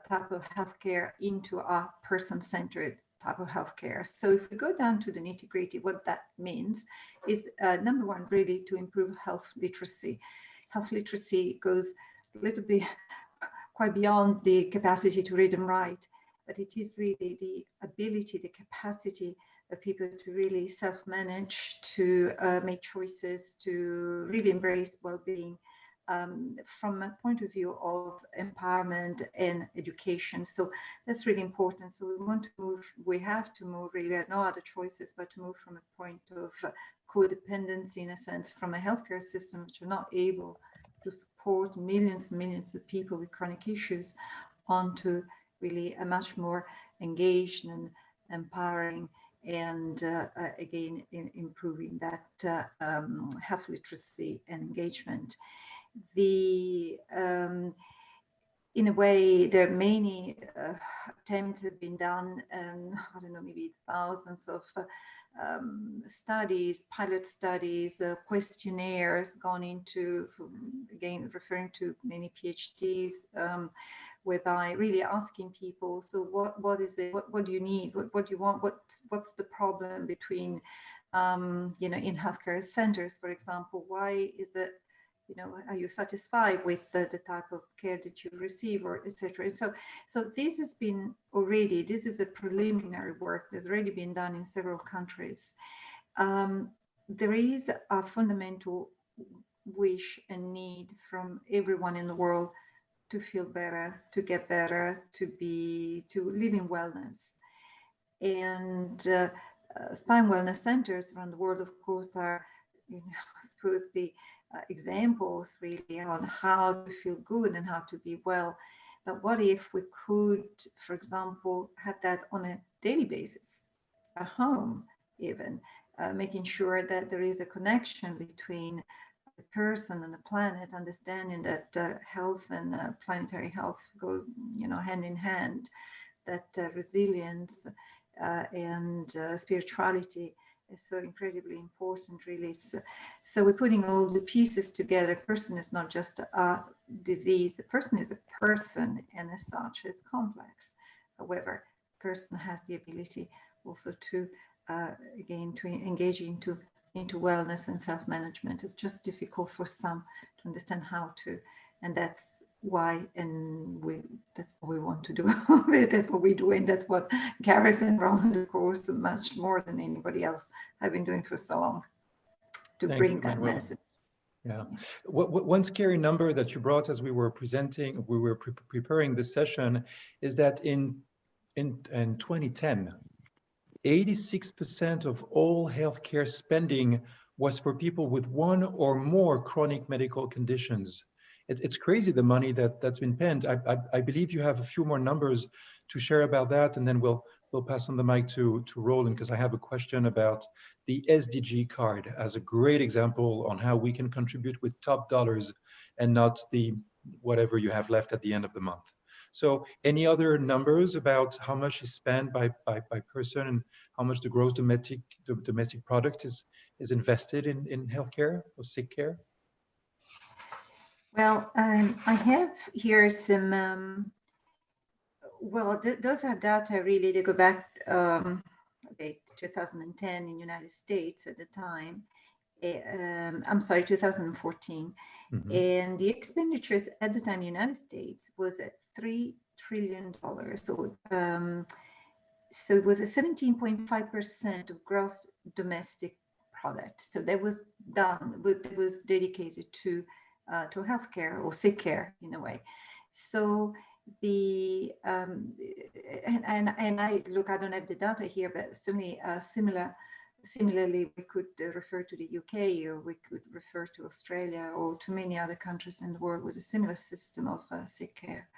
G: type of healthcare into a person-centered type of healthcare. So if we go down to the nitty-gritty, what that means is number one, really to improve health literacy. Health literacy goes a little bit quite beyond the capacity to read and write, but it is really the ability, the capacity of people to really self-manage, to make choices, to really embrace well-being from a point of view of empowerment and education. So that's really important. So we have to move, really had no other choices but to move from a point of codependency, in a sense, from a healthcare system which are not able to support millions and millions of people with chronic issues, onto really a much more engaged and empowering and again, improving that health literacy and engagement. In a way, there are many attempts have been done, I don't know, maybe thousands of studies, pilot studies, questionnaires gone into, again, referring to many PhDs, whereby really asking people, so what is it, what do you need, what do you want, what's the problem between, you know, in healthcare centers, for example, why is it, you know, are you satisfied with the type of care that you receive, or etc. So this has been already, this is a preliminary work that's already been done in several countries. There is a fundamental wish and need from everyone in the world to feel better, to get better, to live in wellness. And spine wellness centers around the world, of course, are, I suppose, the examples really on how to feel good and how to be well. But what if we could, for example, have that on a daily basis, at home even, making sure that there is a connection between the person and the planet, understanding that health and planetary health go, hand in hand, that resilience and spirituality is so incredibly important, really. So we're putting all the pieces together. A person is not just a disease. A person is a person, and as such, it's complex. However, a person has the ability also to, again, to engage into wellness and self-management. It's just difficult for some to understand how to, and that's why, and that's what we want to do. That's what we do, and that's what Gareth and Roland, of course, much more than anybody else, have been doing for so long, to bring that message.
D: Yeah. One scary number that you brought as we were preparing this session is that in 2010, 86% of all healthcare spending was for people with one or more chronic medical conditions. It's crazy, the money that's been spent. I believe you have a few more numbers to share about that, and then we'll pass on the mic to Roland, because I have a question about the SDG card as a great example on how we can contribute with top dollars and not the whatever you have left at the end of the month. So any other numbers about how much is spent by person and how much the gross domestic product is invested in healthcare or sick care?
G: Well, I have here some, those are data really, they go back, 2010 in United States at the time. I'm sorry, 2014. Mm-hmm. And the expenditures at the time in the United States was at $3 trillion. So it was a 17.5% of gross domestic product. So that was done, it was dedicated to healthcare or sick care in a way. So the and I look, I don't have the data here, but certainly similarly we could refer to the UK, or we could refer to Australia, or to many other countries in the world with a similar system of sick care.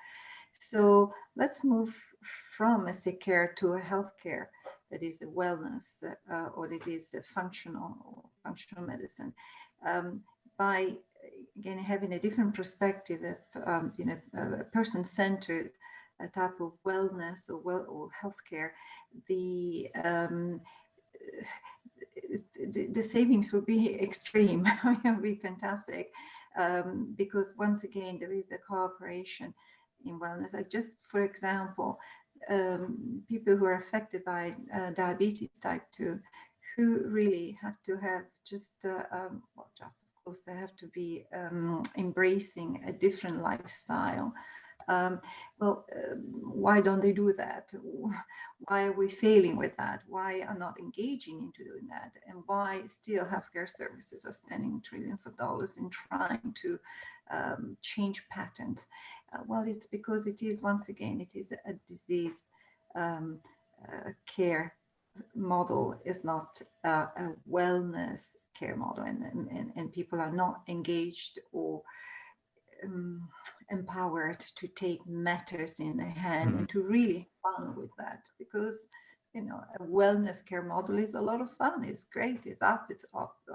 G: So let's move from a sick care to a healthcare that is a wellness or that is a functional medicine, by again having a different perspective of a person-centered type of wellness or healthcare. The savings would be extreme. It would be fantastic, because once again there is a cooperation in wellness. Like, just for example, people who are affected by diabetes type 2, who really have to have just of course they have to be embracing a different lifestyle. Why don't they do that? Why are we failing with that? Why are not engaging into doing that? And why still healthcare services are spending trillions of dollars in trying to change patterns? Well, it's because it is, once again, it is a disease care model, is not a wellness care model, and people are not engaged or empowered to take matters in their hand and to really have fun with that, because a wellness care model is a lot of fun. It's great, it's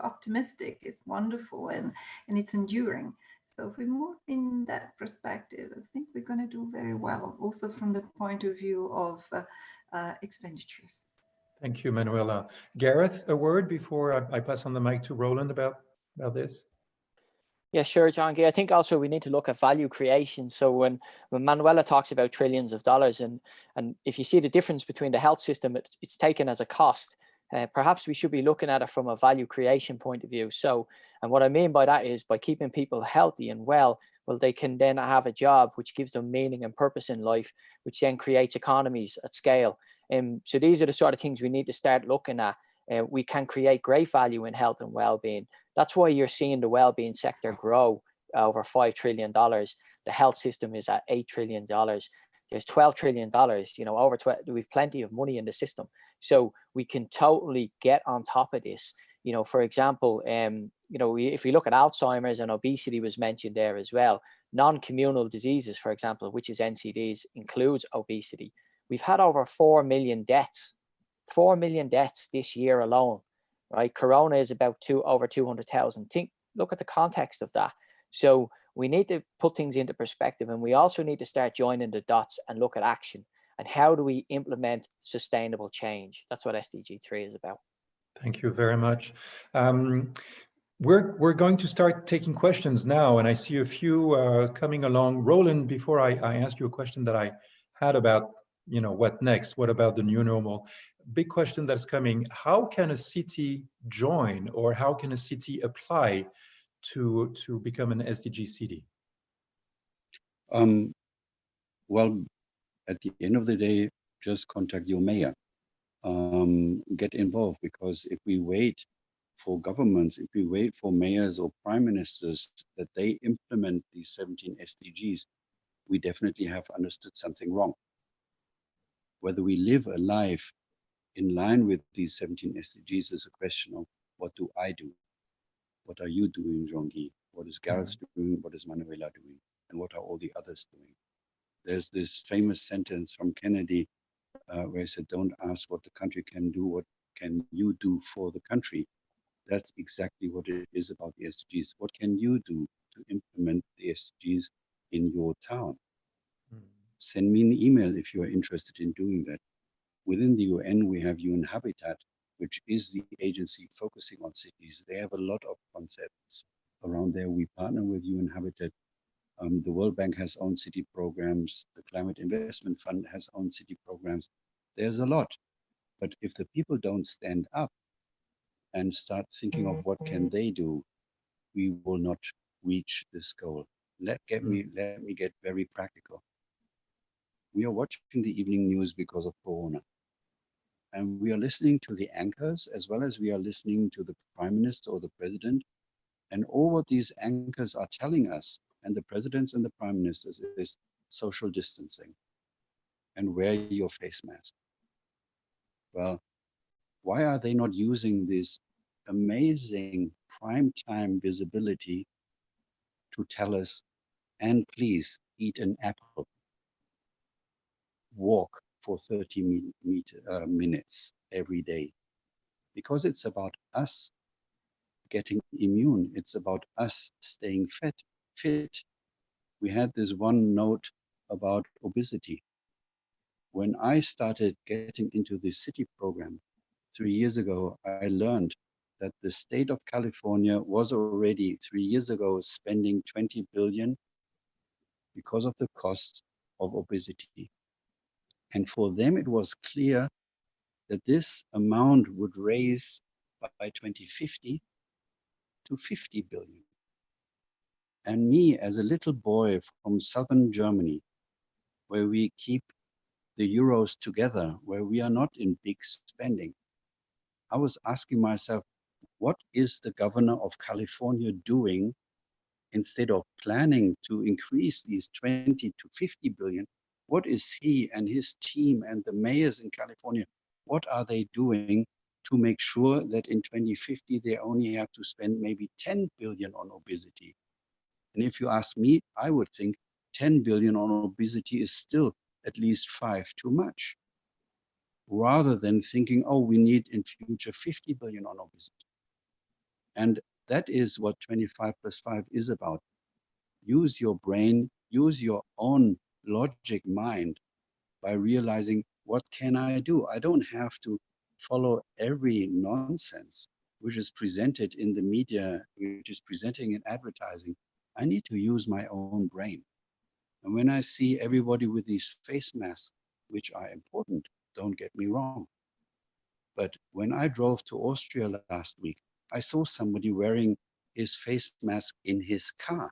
G: optimistic, it's wonderful, and it's enduring. So if we move in that perspective, I think we're going to do very well, also from the point of view of expenditures.
D: Thank you, Manuela. Gareth, a word before I pass on the mic to Roland about this?
F: Yeah, sure, John Gay. I think also we need to look at value creation. So when Manuela talks about trillions of dollars, and if you see the difference between the health system, it's taken as a cost. Perhaps we should be looking at it from a value creation point of view. So, and what I mean by that is, by keeping people healthy and well, they can then have a job which gives them meaning and purpose in life, which then creates economies at scale. So these are the sort of things we need to start looking at. We can create great value in health and well-being. That's why you're seeing the well-being sector grow over $5 trillion. The health system is at $8 trillion. There's $12 trillion, you know, over 12, we've plenty of money in the system. So we can totally get on top of this. You know, for example, you know, if we look at Alzheimer's, and obesity was mentioned there as well, non-communal diseases, for example, which is NCDs, includes obesity. We've had over 4 million deaths, 4 million deaths this year alone, right? Corona is about over 200,000. Look at the context of that. So we need to put things into perspective, and we also need to start joining the dots and look at action. And how do we implement sustainable change? That's what SDG 3 is about.
D: Thank you very much. We're going to start taking questions now, and I see a few coming along. Roland, before I ask you a question that I had about, you know, what next? What about the new normal? Big question that's coming. How can a city join, or how can a city apply to become an SDG city?
E: Well, at the end of the day, just contact your mayor. Get involved, because if we wait for governments, if we wait for mayors or prime ministers that they implement these 17 SDGs, we definitely have understood something wrong. Whether we live a life in line with these 17 SDGs is a question of, what do I do? What are you doing, Jean-Guy? What is Gareth doing? What is Manuela doing? And what are all the others doing? There's this famous sentence from Kennedy where he said, don't ask what the country can do, what can you do for the country? That's exactly what it is about the SDGs. What can you do to implement the SDGs in your town? Send me an email if you are interested in doing that. Within the UN, we have UN Habitat, which is the agency focusing on cities. They have a lot of concepts around there. We partner with UN Habitat. The World Bank has own city programs. The Climate Investment Fund has own city programs. There's a lot. But if the people don't stand up and start thinking of what can they do, we will not reach this goal. Let me get very practical. We are watching the evening news because of Corona. And we are listening to the anchors, as well as we are listening to the Prime Minister or the President. And all what these anchors are telling us, and the presidents and the prime ministers, is social distancing and wear your face mask. Well, why are they not using this amazing prime time visibility to tell us, and please eat an apple, walk for 30 minutes every day? Because it's about us getting immune. It's about us staying fit. We had this one note about obesity. When I started getting into the city program 3 years ago, I learned that the state of California was already 3 years ago spending 20 billion because of the cost of obesity. And for them, it was clear that this amount would raise by 2050 to 50 billion. And me, as a little boy from southern Germany, where we keep the euros together, where we are not in big spending, I was asking myself, what is the governor of California doing instead of planning to increase these 20 to 50 billion? What is he and his team and the mayors in California, what are they doing to make sure that in 2050 they only have to spend maybe 10 billion on obesity? And if you ask me, I would think 10 billion on obesity is still at least 5 too much, rather than thinking, oh, we need in future 50 billion on obesity. And that is what 25+5 is about. Use your brain, use your own logic mind by realizing, what can I do? I don't have to follow every nonsense which is presented in the media, which is presenting in advertising. I need to use my own brain. And when I see everybody with these face masks, which are important, don't get me wrong. But when I drove to Austria last week, I saw somebody wearing his face mask in his car.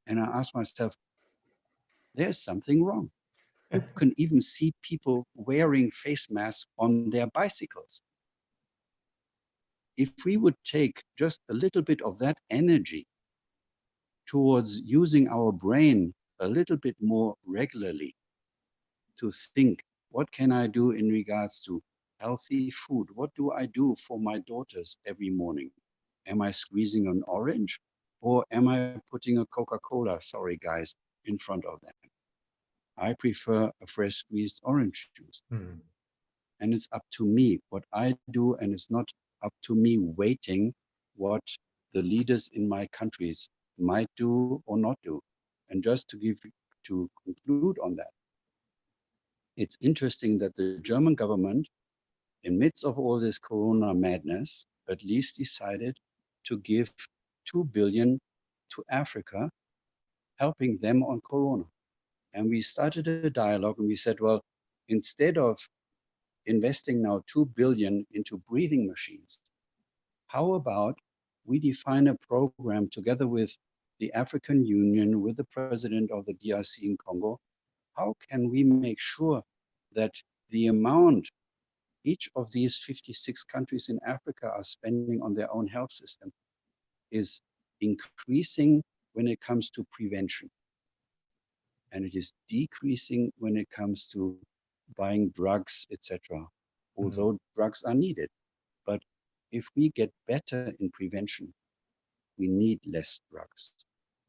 E: And I asked myself, there's something wrong. You can even see people wearing face masks on their bicycles. If we would take just a little bit of that energy towards using our brain a little bit more regularly to think, what can I do in regards to healthy food? What do I do for my daughters every morning? Am I squeezing an orange or am I putting a Coca-Cola, sorry guys, in front of them? I prefer a fresh squeezed orange juice. And it's up to me what I do, and it's not up to me waiting what the leaders in my countries might do or not do. And just to conclude on that, it's interesting that the German government, in midst of all this Corona madness, at least decided to give 2 billion to Africa, helping them on Corona. And we started a dialogue and we said, well, instead of investing now 2 billion into breathing machines, how about we define a program together with the African Union, with the president of the DRC in Congo? How can we make sure that the amount each of these 56 countries in Africa are spending on their own health system is increasing when it comes to prevention? And it is decreasing when it comes to buying drugs, etc. Although drugs are needed. But if we get better in prevention, we need less drugs.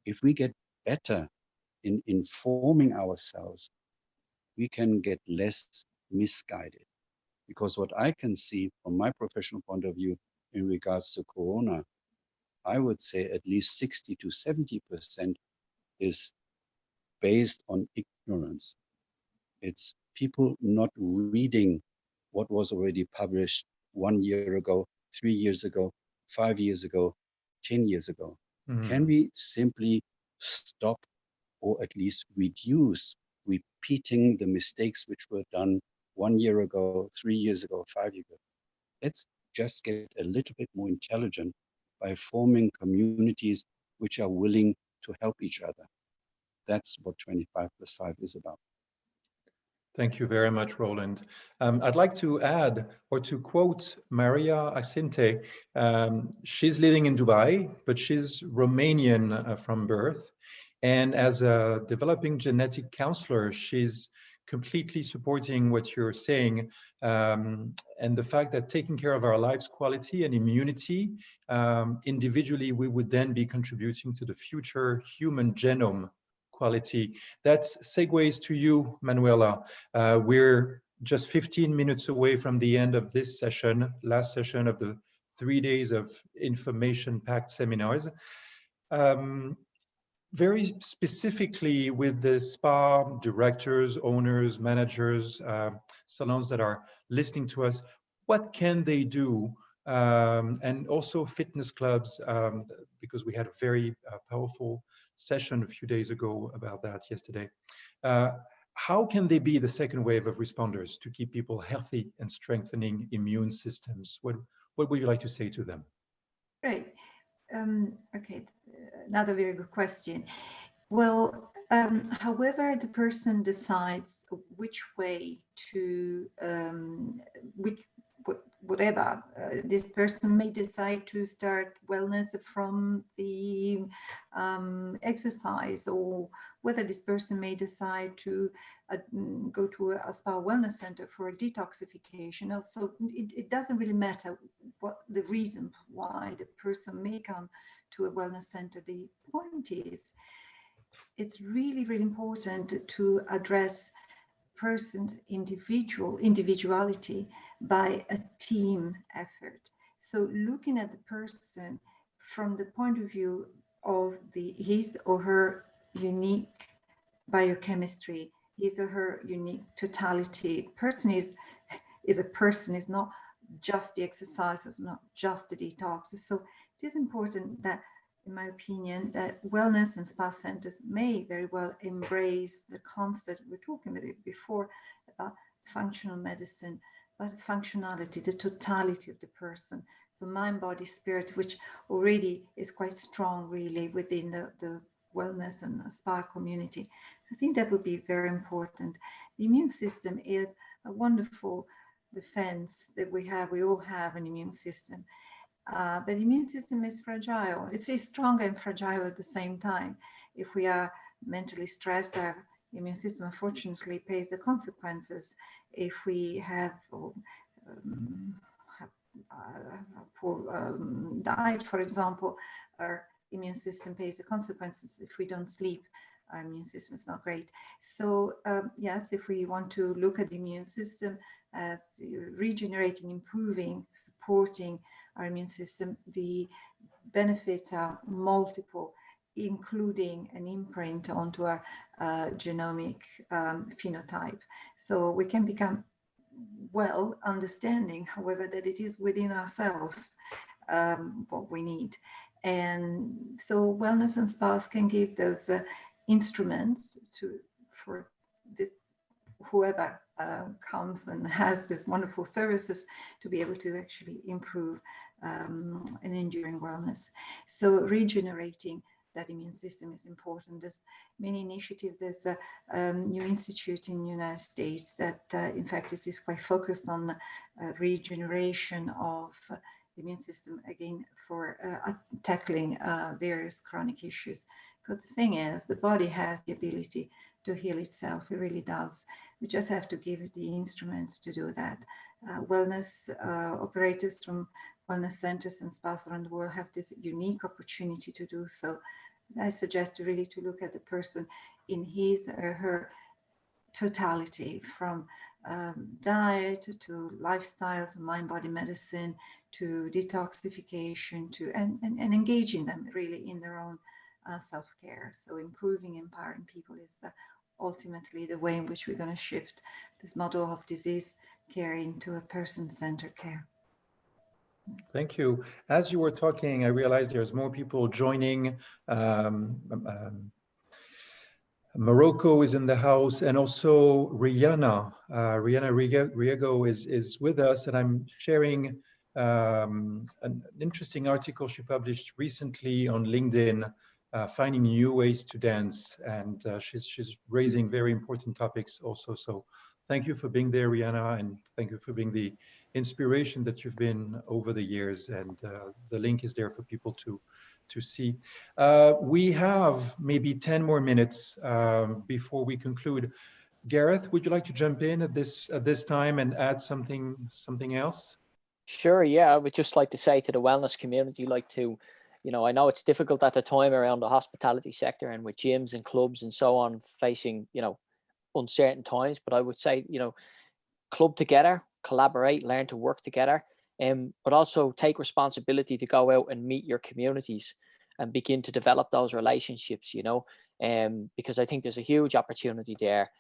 E: If we get better in informing ourselves, we can get less misguided. Because what I can see from my professional point of view in regards to Corona, I would say at least 60 to 70% is based on ignorance. It's people not reading what was already published 1 year ago, 3 years ago, 5 years ago, 10 years ago. Can we simply stop or at least reduce repeating the mistakes which were done 1 year ago, 3 years ago, 5 years ago? Let's just get a little bit more intelligent by forming communities which are willing to help each other. That's what 25+5 is about.
D: Thank you very much, Roland. I'd like to add or to quote Maria Asinte. She's living in Dubai, but she's Romanian from birth. And as a developing genetic counselor, she's completely supporting what you're saying, and the fact that taking care of our lives quality and immunity, individually, we would then be contributing to the future human genome quality. That segues to you, Manuela. We're just 15 minutes away from the end of this session, last session of the 3 days of information-packed seminars. Very specifically with the spa directors, owners, managers, salons that are listening to us, what can they do? And also fitness clubs, because we had a very powerful session a few days ago about that yesterday. How can they be the second wave of responders to keep people healthy and strengthening immune systems? What would you like to say to them?
G: Great. Okay, another very good question. Well, however the person decides which way to, whatever, this person may decide to start wellness from the exercise, or whether this person may decide to go to a spa wellness center for a detoxification. Also, it doesn't really matter what the reason why the person may come to a wellness center. The point is, it's really, really important to address person's individuality by a team effort. So looking at the person from the point of view of his or her unique biochemistry, his or her unique totality. Person is a person, is not just the exercises, not just the detox. So it is important that, in my opinion, that wellness and spa centers may very well embrace the concept we were talking about before about functional medicine, but functionality, the totality of the person. So mind, body, spirit, which already is quite strong really within the wellness and spa community. I think that would be very important. The immune system is a wonderful defense that we all have an immune system. But the immune system is fragile. It's strong and fragile at the same time. If we are mentally stressed, our immune system unfortunately pays the consequences. If we have a poor diet, for example, our immune system pays the consequences. If we don't sleep, our immune system is not great. So yes, if we want to look at the immune system as regenerating, improving, supporting our immune system, the benefits are multiple, including an imprint onto our genomic phenotype. So we can become well understanding, however, that it is within ourselves what we need. And so wellness and spas can give those instruments for this whoever comes and has these wonderful services to be able to actually improve an enduring wellness. So regenerating that immune system is important. There's many initiatives. There's a new institute in the United States that in fact is quite focused on regeneration of the immune system, again, for tackling various chronic issues. Because the thing is, the body has the ability to heal itself. It really does. We just have to give it the instruments to do that. Wellness operators from wellness centers and spas around the world have this unique opportunity to do so. I suggest really to look at the person in his or her totality, from diet to lifestyle to mind-body medicine to detoxification to and engaging them really in their own self-care. So improving, empowering people is ultimately the way in which we're going to shift this model of disease care into a person-centered care.
D: Thank you. As you were talking, I realized there's more people joining. Morocco is in the house, and also Rihanna. Rihanna Riego is with us, and I'm sharing an interesting article she published recently on LinkedIn, finding new ways to dance, and she's raising very important topics also. So thank you for being there, Rihanna, and thank you for being the inspiration that you've been over the years, and the link is there for people to see. We have maybe 10 more minutes before we conclude. Gareth, would you like to jump in at this time and add something else?
F: Sure, yeah. I would just like to say to the wellness community, I know it's difficult at the time around the hospitality sector and with gyms and clubs and so on facing, uncertain times, but I would say, club together, collaborate, learn to work together, but also take responsibility to go out and meet your communities and begin to develop those relationships, because I think there's a huge opportunity there,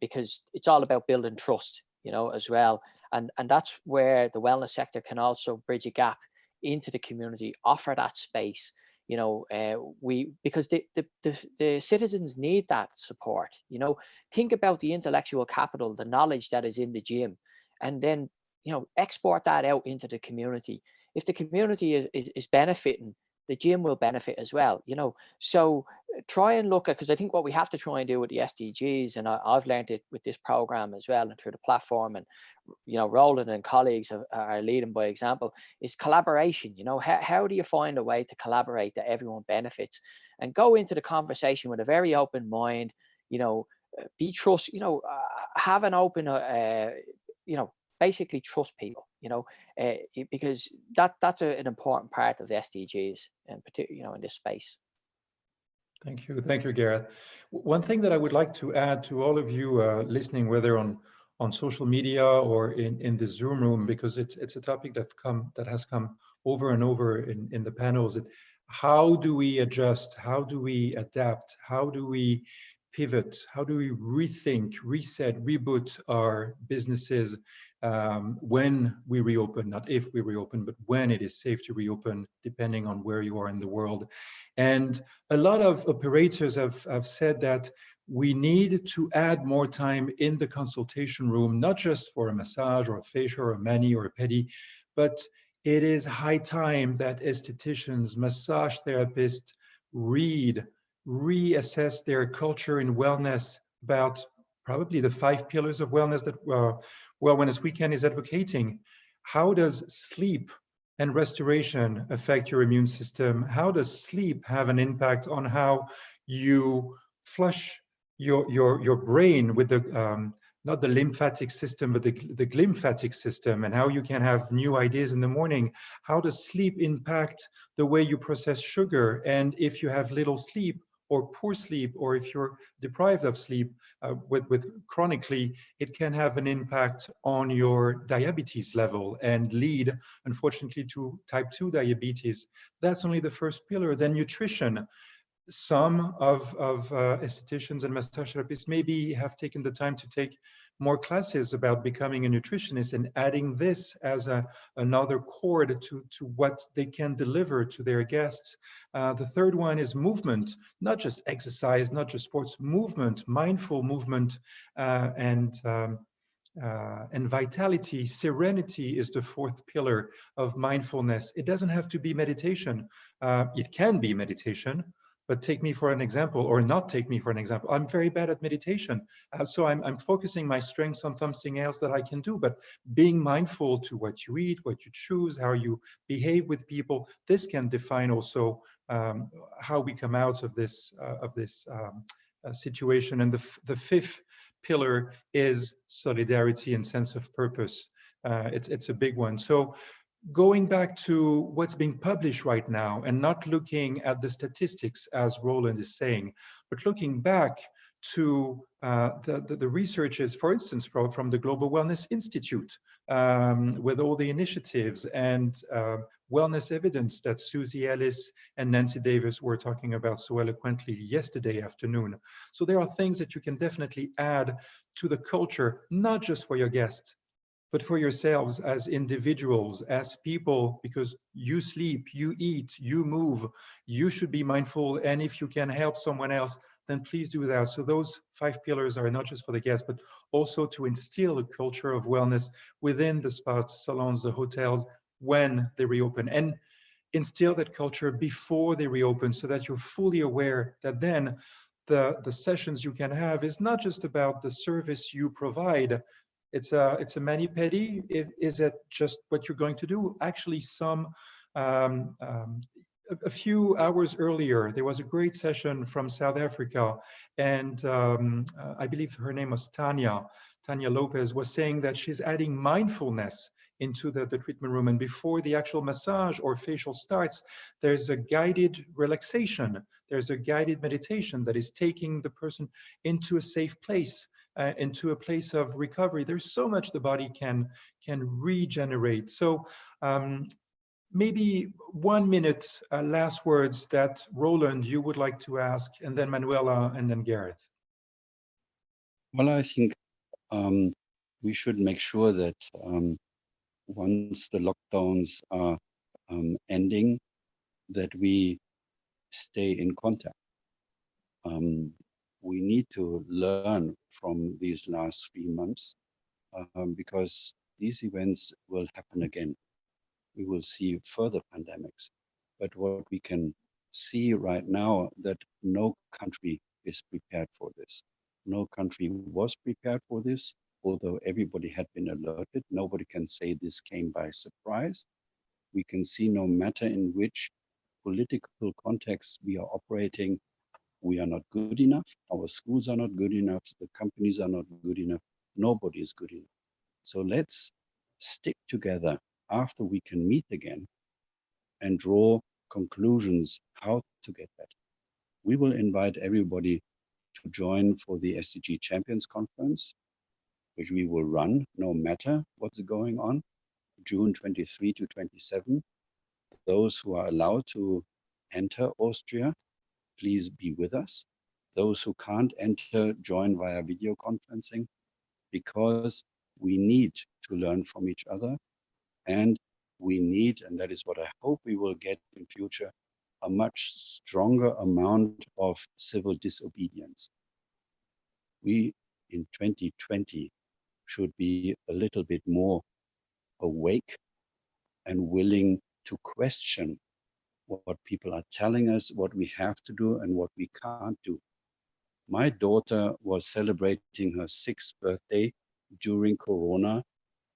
F: because it's all about building trust, as well. And that's where the wellness sector can also bridge a gap into the community, offer that space, because the citizens need that support. Think about the intellectual capital, the knowledge that is in the gym, and then export that out into the community. If the community is benefiting, the gym will benefit as well. So try and look at, because I think what we have to try and do with the SDGs, and I've learned it with this program as well and through the platform, and Roland and colleagues are leading by example, is collaboration. How do you find a way to collaborate that everyone benefits, and go into the conversation with a very open mind, be trust, have an open, basically trust people, because that's an important part of the SDGs, and particularly, in this space.
D: Thank you, Gareth. One thing that I would like to add to all of you listening, whether on social media or in the Zoom room, because it's a topic that has come over and over in the panels. How do we adjust? How do we adapt? How do we pivot? How do we rethink, reset, reboot our businesses when we reopen? Not if we reopen, but when it is safe to reopen, depending on where you are in the world. And a lot of operators have said that we need to add more time in the consultation room, not just for a massage or a facial or a mani or a pedi, but it is high time that estheticians, massage therapists reassess their culture in wellness about probably the 5 pillars of wellness that Wellness Weekend is advocating. How does sleep and restoration affect your immune system? How does sleep have an impact on how you flush your brain with the not the lymphatic system, but the glymphatic system, and how you can have new ideas in the morning? How does sleep impact the way you process sugar? And if you have little sleep or poor sleep, or if you're deprived of sleep with chronically, it can have an impact on your diabetes level and lead, unfortunately, to type 2 diabetes. That's only the first pillar. Then nutrition. Some of estheticians and massage therapists maybe have taken the time to take more classes about becoming a nutritionist and adding this as another chord to what they can deliver to their guests. The third one is movement, not just exercise, not just sports, movement, mindful movement, and vitality. Serenity is the fourth pillar of mindfulness. It doesn't have to be meditation. It can be meditation, but take me for an example, or not take me for an example. I'm very bad at meditation. So I'm focusing my strengths on something else that I can do, but being mindful to what you eat, what you choose, how you behave with people, this can define also how we come out of this situation. And the fifth pillar is solidarity and sense of purpose. It's a big one. So going back to what's being published right now and not looking at the statistics, as Roland is saying, but looking back to the researches, for instance, from the Global Wellness Institute, with all the initiatives and wellness evidence that Susie Ellis and Nancy Davis were talking about so eloquently yesterday afternoon. So there are things that you can definitely add to the culture, not just for your guests, but for yourselves as individuals, as people, because you sleep, you eat, you move, you should be mindful. And if you can help someone else, then please do that. So those 5 pillars are not just for the guests, but also to instill a culture of wellness within the spas, salons, the hotels, when they reopen, and instill that culture before they reopen, so that you're fully aware that then the sessions you can have is not just about the service you provide. It's a mani-pedi. Is it just what you're going to do? Actually, a few hours earlier, there was a great session from South Africa, and I believe her name was Tanya Lopez, was saying that she's adding mindfulness into the treatment room. And before the actual massage or facial starts, there's a guided relaxation. There's a guided meditation that is taking the person into a safe place, into a place of recovery. There's so much the body can regenerate. So maybe 1 minute, last words that Roland, you would like to ask, and then Manuela, and then Gareth.
E: Well, I think we should make sure that once the lockdowns are ending, that we stay in contact. We need to learn from these last 3 months because these events will happen again. We will see further pandemics. But what we can see right now, that no country is prepared for this. No country was prepared for this, although everybody had been alerted. Nobody can say this came by surprise. We can see no matter in which political context we are operating, we are not good enough. Our schools are not good enough. The companies are not good enough. Nobody is good enough. So let's stick together after we can meet again and draw conclusions how to get better. We will invite everybody to join for the SDG Champions Conference, which we will run no matter what's going on, June 23 to 27. Those who are allowed to enter Austria, please be with us. Those who can't enter, join via video conferencing, because we need to learn from each other, and we need, and that is what I hope we will get in future, a much stronger amount of civil disobedience. We in 2020 should be a little bit more awake and willing to question what people are telling us, what we have to do and what we can't do. My daughter was celebrating her 6th birthday during Corona,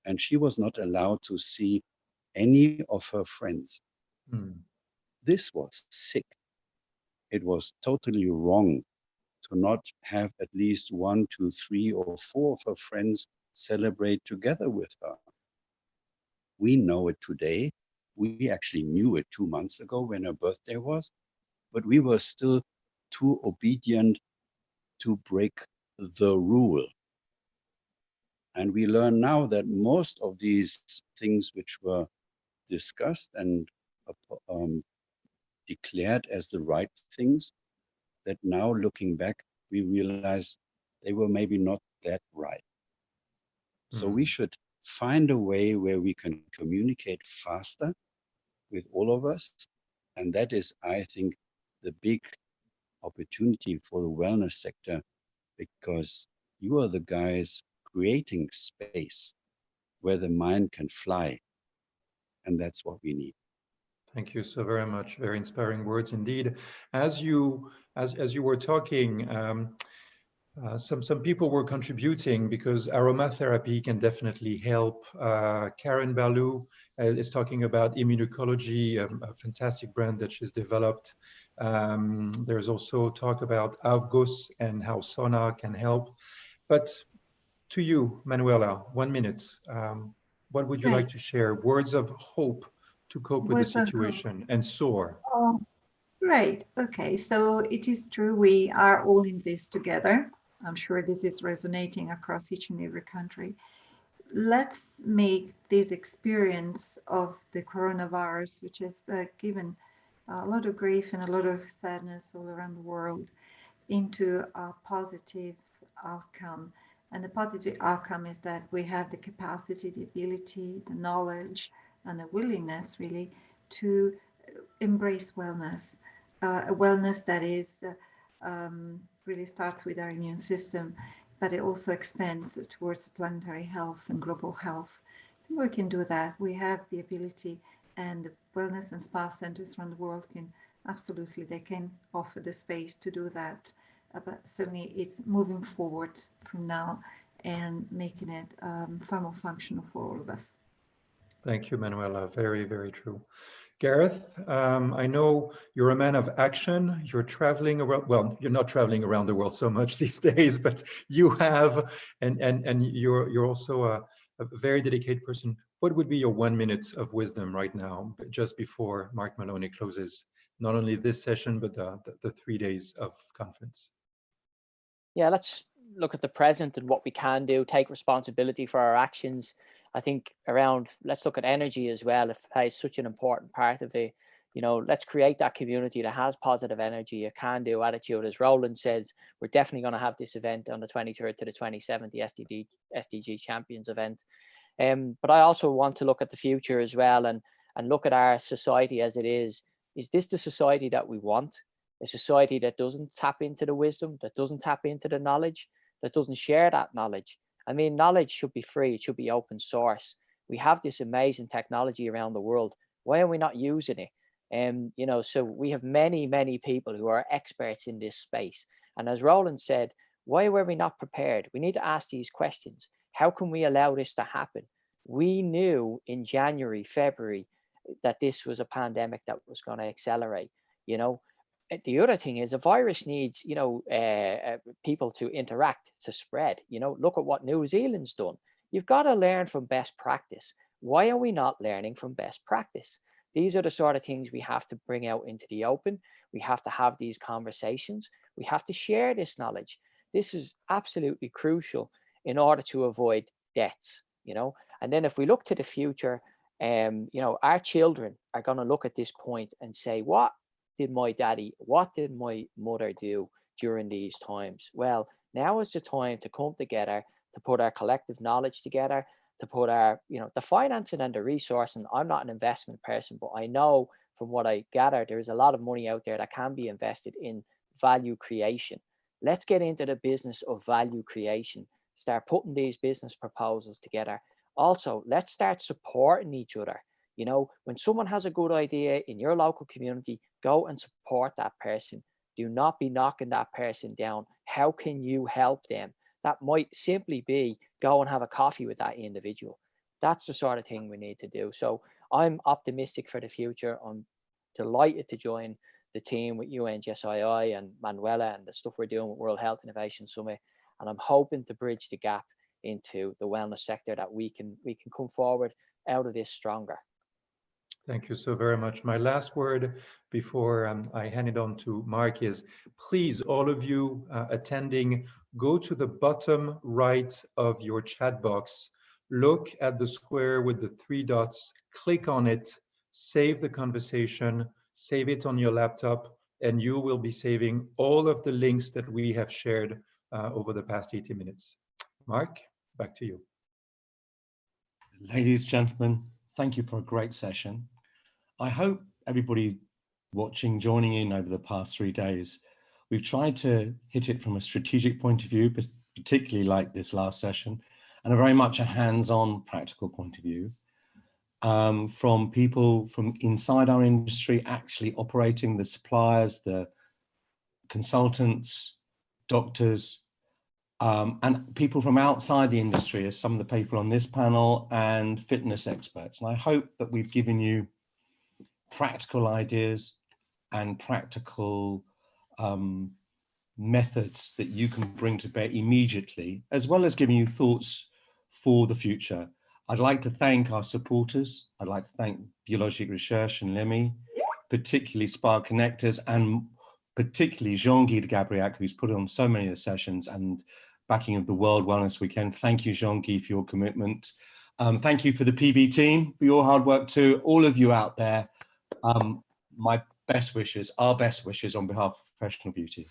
E: and she was not allowed to see any of her friends.
D: Mm.
E: This was sick. It was totally wrong to not have at least 1, 2, 3, or 4 of her friends celebrate together with her. We know it today. We actually knew it 2 months ago when her birthday was, but we were still too obedient to break the rule. And we learn now that most of these things which were discussed and declared as the right things, that now looking back, we realize they were maybe not that right. So we should find a way where we can communicate faster with all of us. And that is, I think, the big opportunity for the wellness sector, because you are the guys creating space where the mind can fly. And that's what we need.
D: Thank you so very much. Very inspiring words indeed. As you were talking, some people were contributing because aromatherapy can definitely help. Karen Balou is talking about immunology, a fantastic brand that she's developed. There's also talk about Avgos and how sauna can help. But to you, Manuela, 1 minute. What would you like to share? Words of hope to cope with the situation and soar.
G: Oh, great. Okay, so it is true. We are all in this together. I'm sure this is resonating across each and every country. Let's make this experience of the coronavirus, which has given a lot of grief and a lot of sadness all around the world, into a positive outcome. And the positive outcome is that we have the capacity, the ability, the knowledge, and the willingness really to embrace wellness, a wellness that is really starts with our immune system, but it also expands towards planetary health and global health. I think we can do that. We have the ability, and the wellness and spa centers around the world can absolutely, they can offer the space to do that. But certainly it's moving forward from now and making it far more functional for all of us.
D: Thank you, Manuela. Very, very true. Gareth, I know you're a man of action. You're traveling around, well, you're not traveling around the world so much these days, but you have, and you're also a very dedicated person. What would be your 1 minute of wisdom right now, just before Mark Maloney closes, not only this session, but the 3 days of conference?
F: Yeah, let's look at the present and what we can do, take responsibility for our actions. I think let's look at energy as well. It plays such an important part of it. You know, let's create that community that has positive energy, a can-do attitude. As Roland says, we're definitely going to have this event on the 23rd to the 27th, the SDG Champions event. But I also want to look at the future as well and look at our society as it is. Is this the society that we want? A society that doesn't tap into the wisdom, that doesn't tap into the knowledge, that doesn't share that knowledge. I mean, knowledge should be free. It should be open source. We have this amazing technology around the world. Why are we not using it? You know, so we have many, many people who are experts in this space. And as Roland said, why were we not prepared? We need to ask these questions. How can we allow this to happen? We knew in January, February, that this was a pandemic that was going to accelerate, you know. The other thing is a virus needs, you know, people to interact, to spread. You know, look at what New Zealand's done. You've got to learn from best practice. Why are we not learning from best practice? These are the sort of things we have to bring out into the open. We have to have these conversations. We have to share this knowledge. This is absolutely crucial in order to avoid deaths, you know. And then if we look to the future, you know, our children are going to look at this point and say, what did my mother do during these times? Well, now is the time to come together, to put our collective knowledge together, to put our, you know, the financing and the resource. And I'm not an investment person, but I know from what I gather, there is a lot of money out there that can be invested in value creation. Let's get into the business of value creation, start putting these business proposals together. Also, let's start supporting each other. You know, when someone has a good idea in your local community, go and support that person. Do not be knocking that person down. How can you help them? That might simply be go and have a coffee with that individual. That's the sort of thing we need to do. So I'm optimistic for the future. I'm delighted to join the team with UNGSII and Manuela and the stuff we're doing with World Health Innovation Summit. And I'm hoping to bridge the gap into the wellness sector, that we can come forward out of this stronger.
D: Thank you so very much. My last word before I hand it on to Mark is, please, all of you attending, go to the bottom right of your chat box, look at the square with the 3 dots, click on it, save the conversation, save it on your laptop, and you will be saving all of the links that we have shared over the past 80 minutes. Mark, back to you.
A: Ladies, gentlemen, thank you for a great session. I hope everybody watching, joining in over the past 3 days, we've tried to hit it from a strategic point of view, but particularly like this last session, and a very much a hands-on practical point of view, from people from inside our industry actually operating, the suppliers, the consultants, doctors, and people from outside the industry, as some of the people on this panel, and fitness experts. And I hope that we've given you practical ideas and practical methods that you can bring to bear immediately, as well as giving you thoughts for the future. I'd like to thank our supporters. I'd like to thank Biologic Research and LEMI, particularly Spark Connectors, and particularly Jean-Guy de Gabriac, who's put on so many of the sessions and backing of the World Wellness Weekend. Thank you, Jean-Guy, for your commitment. Thank you for the PB team, for your hard work too. All of you out there, my best wishes, our best wishes on behalf of Professional Beauty.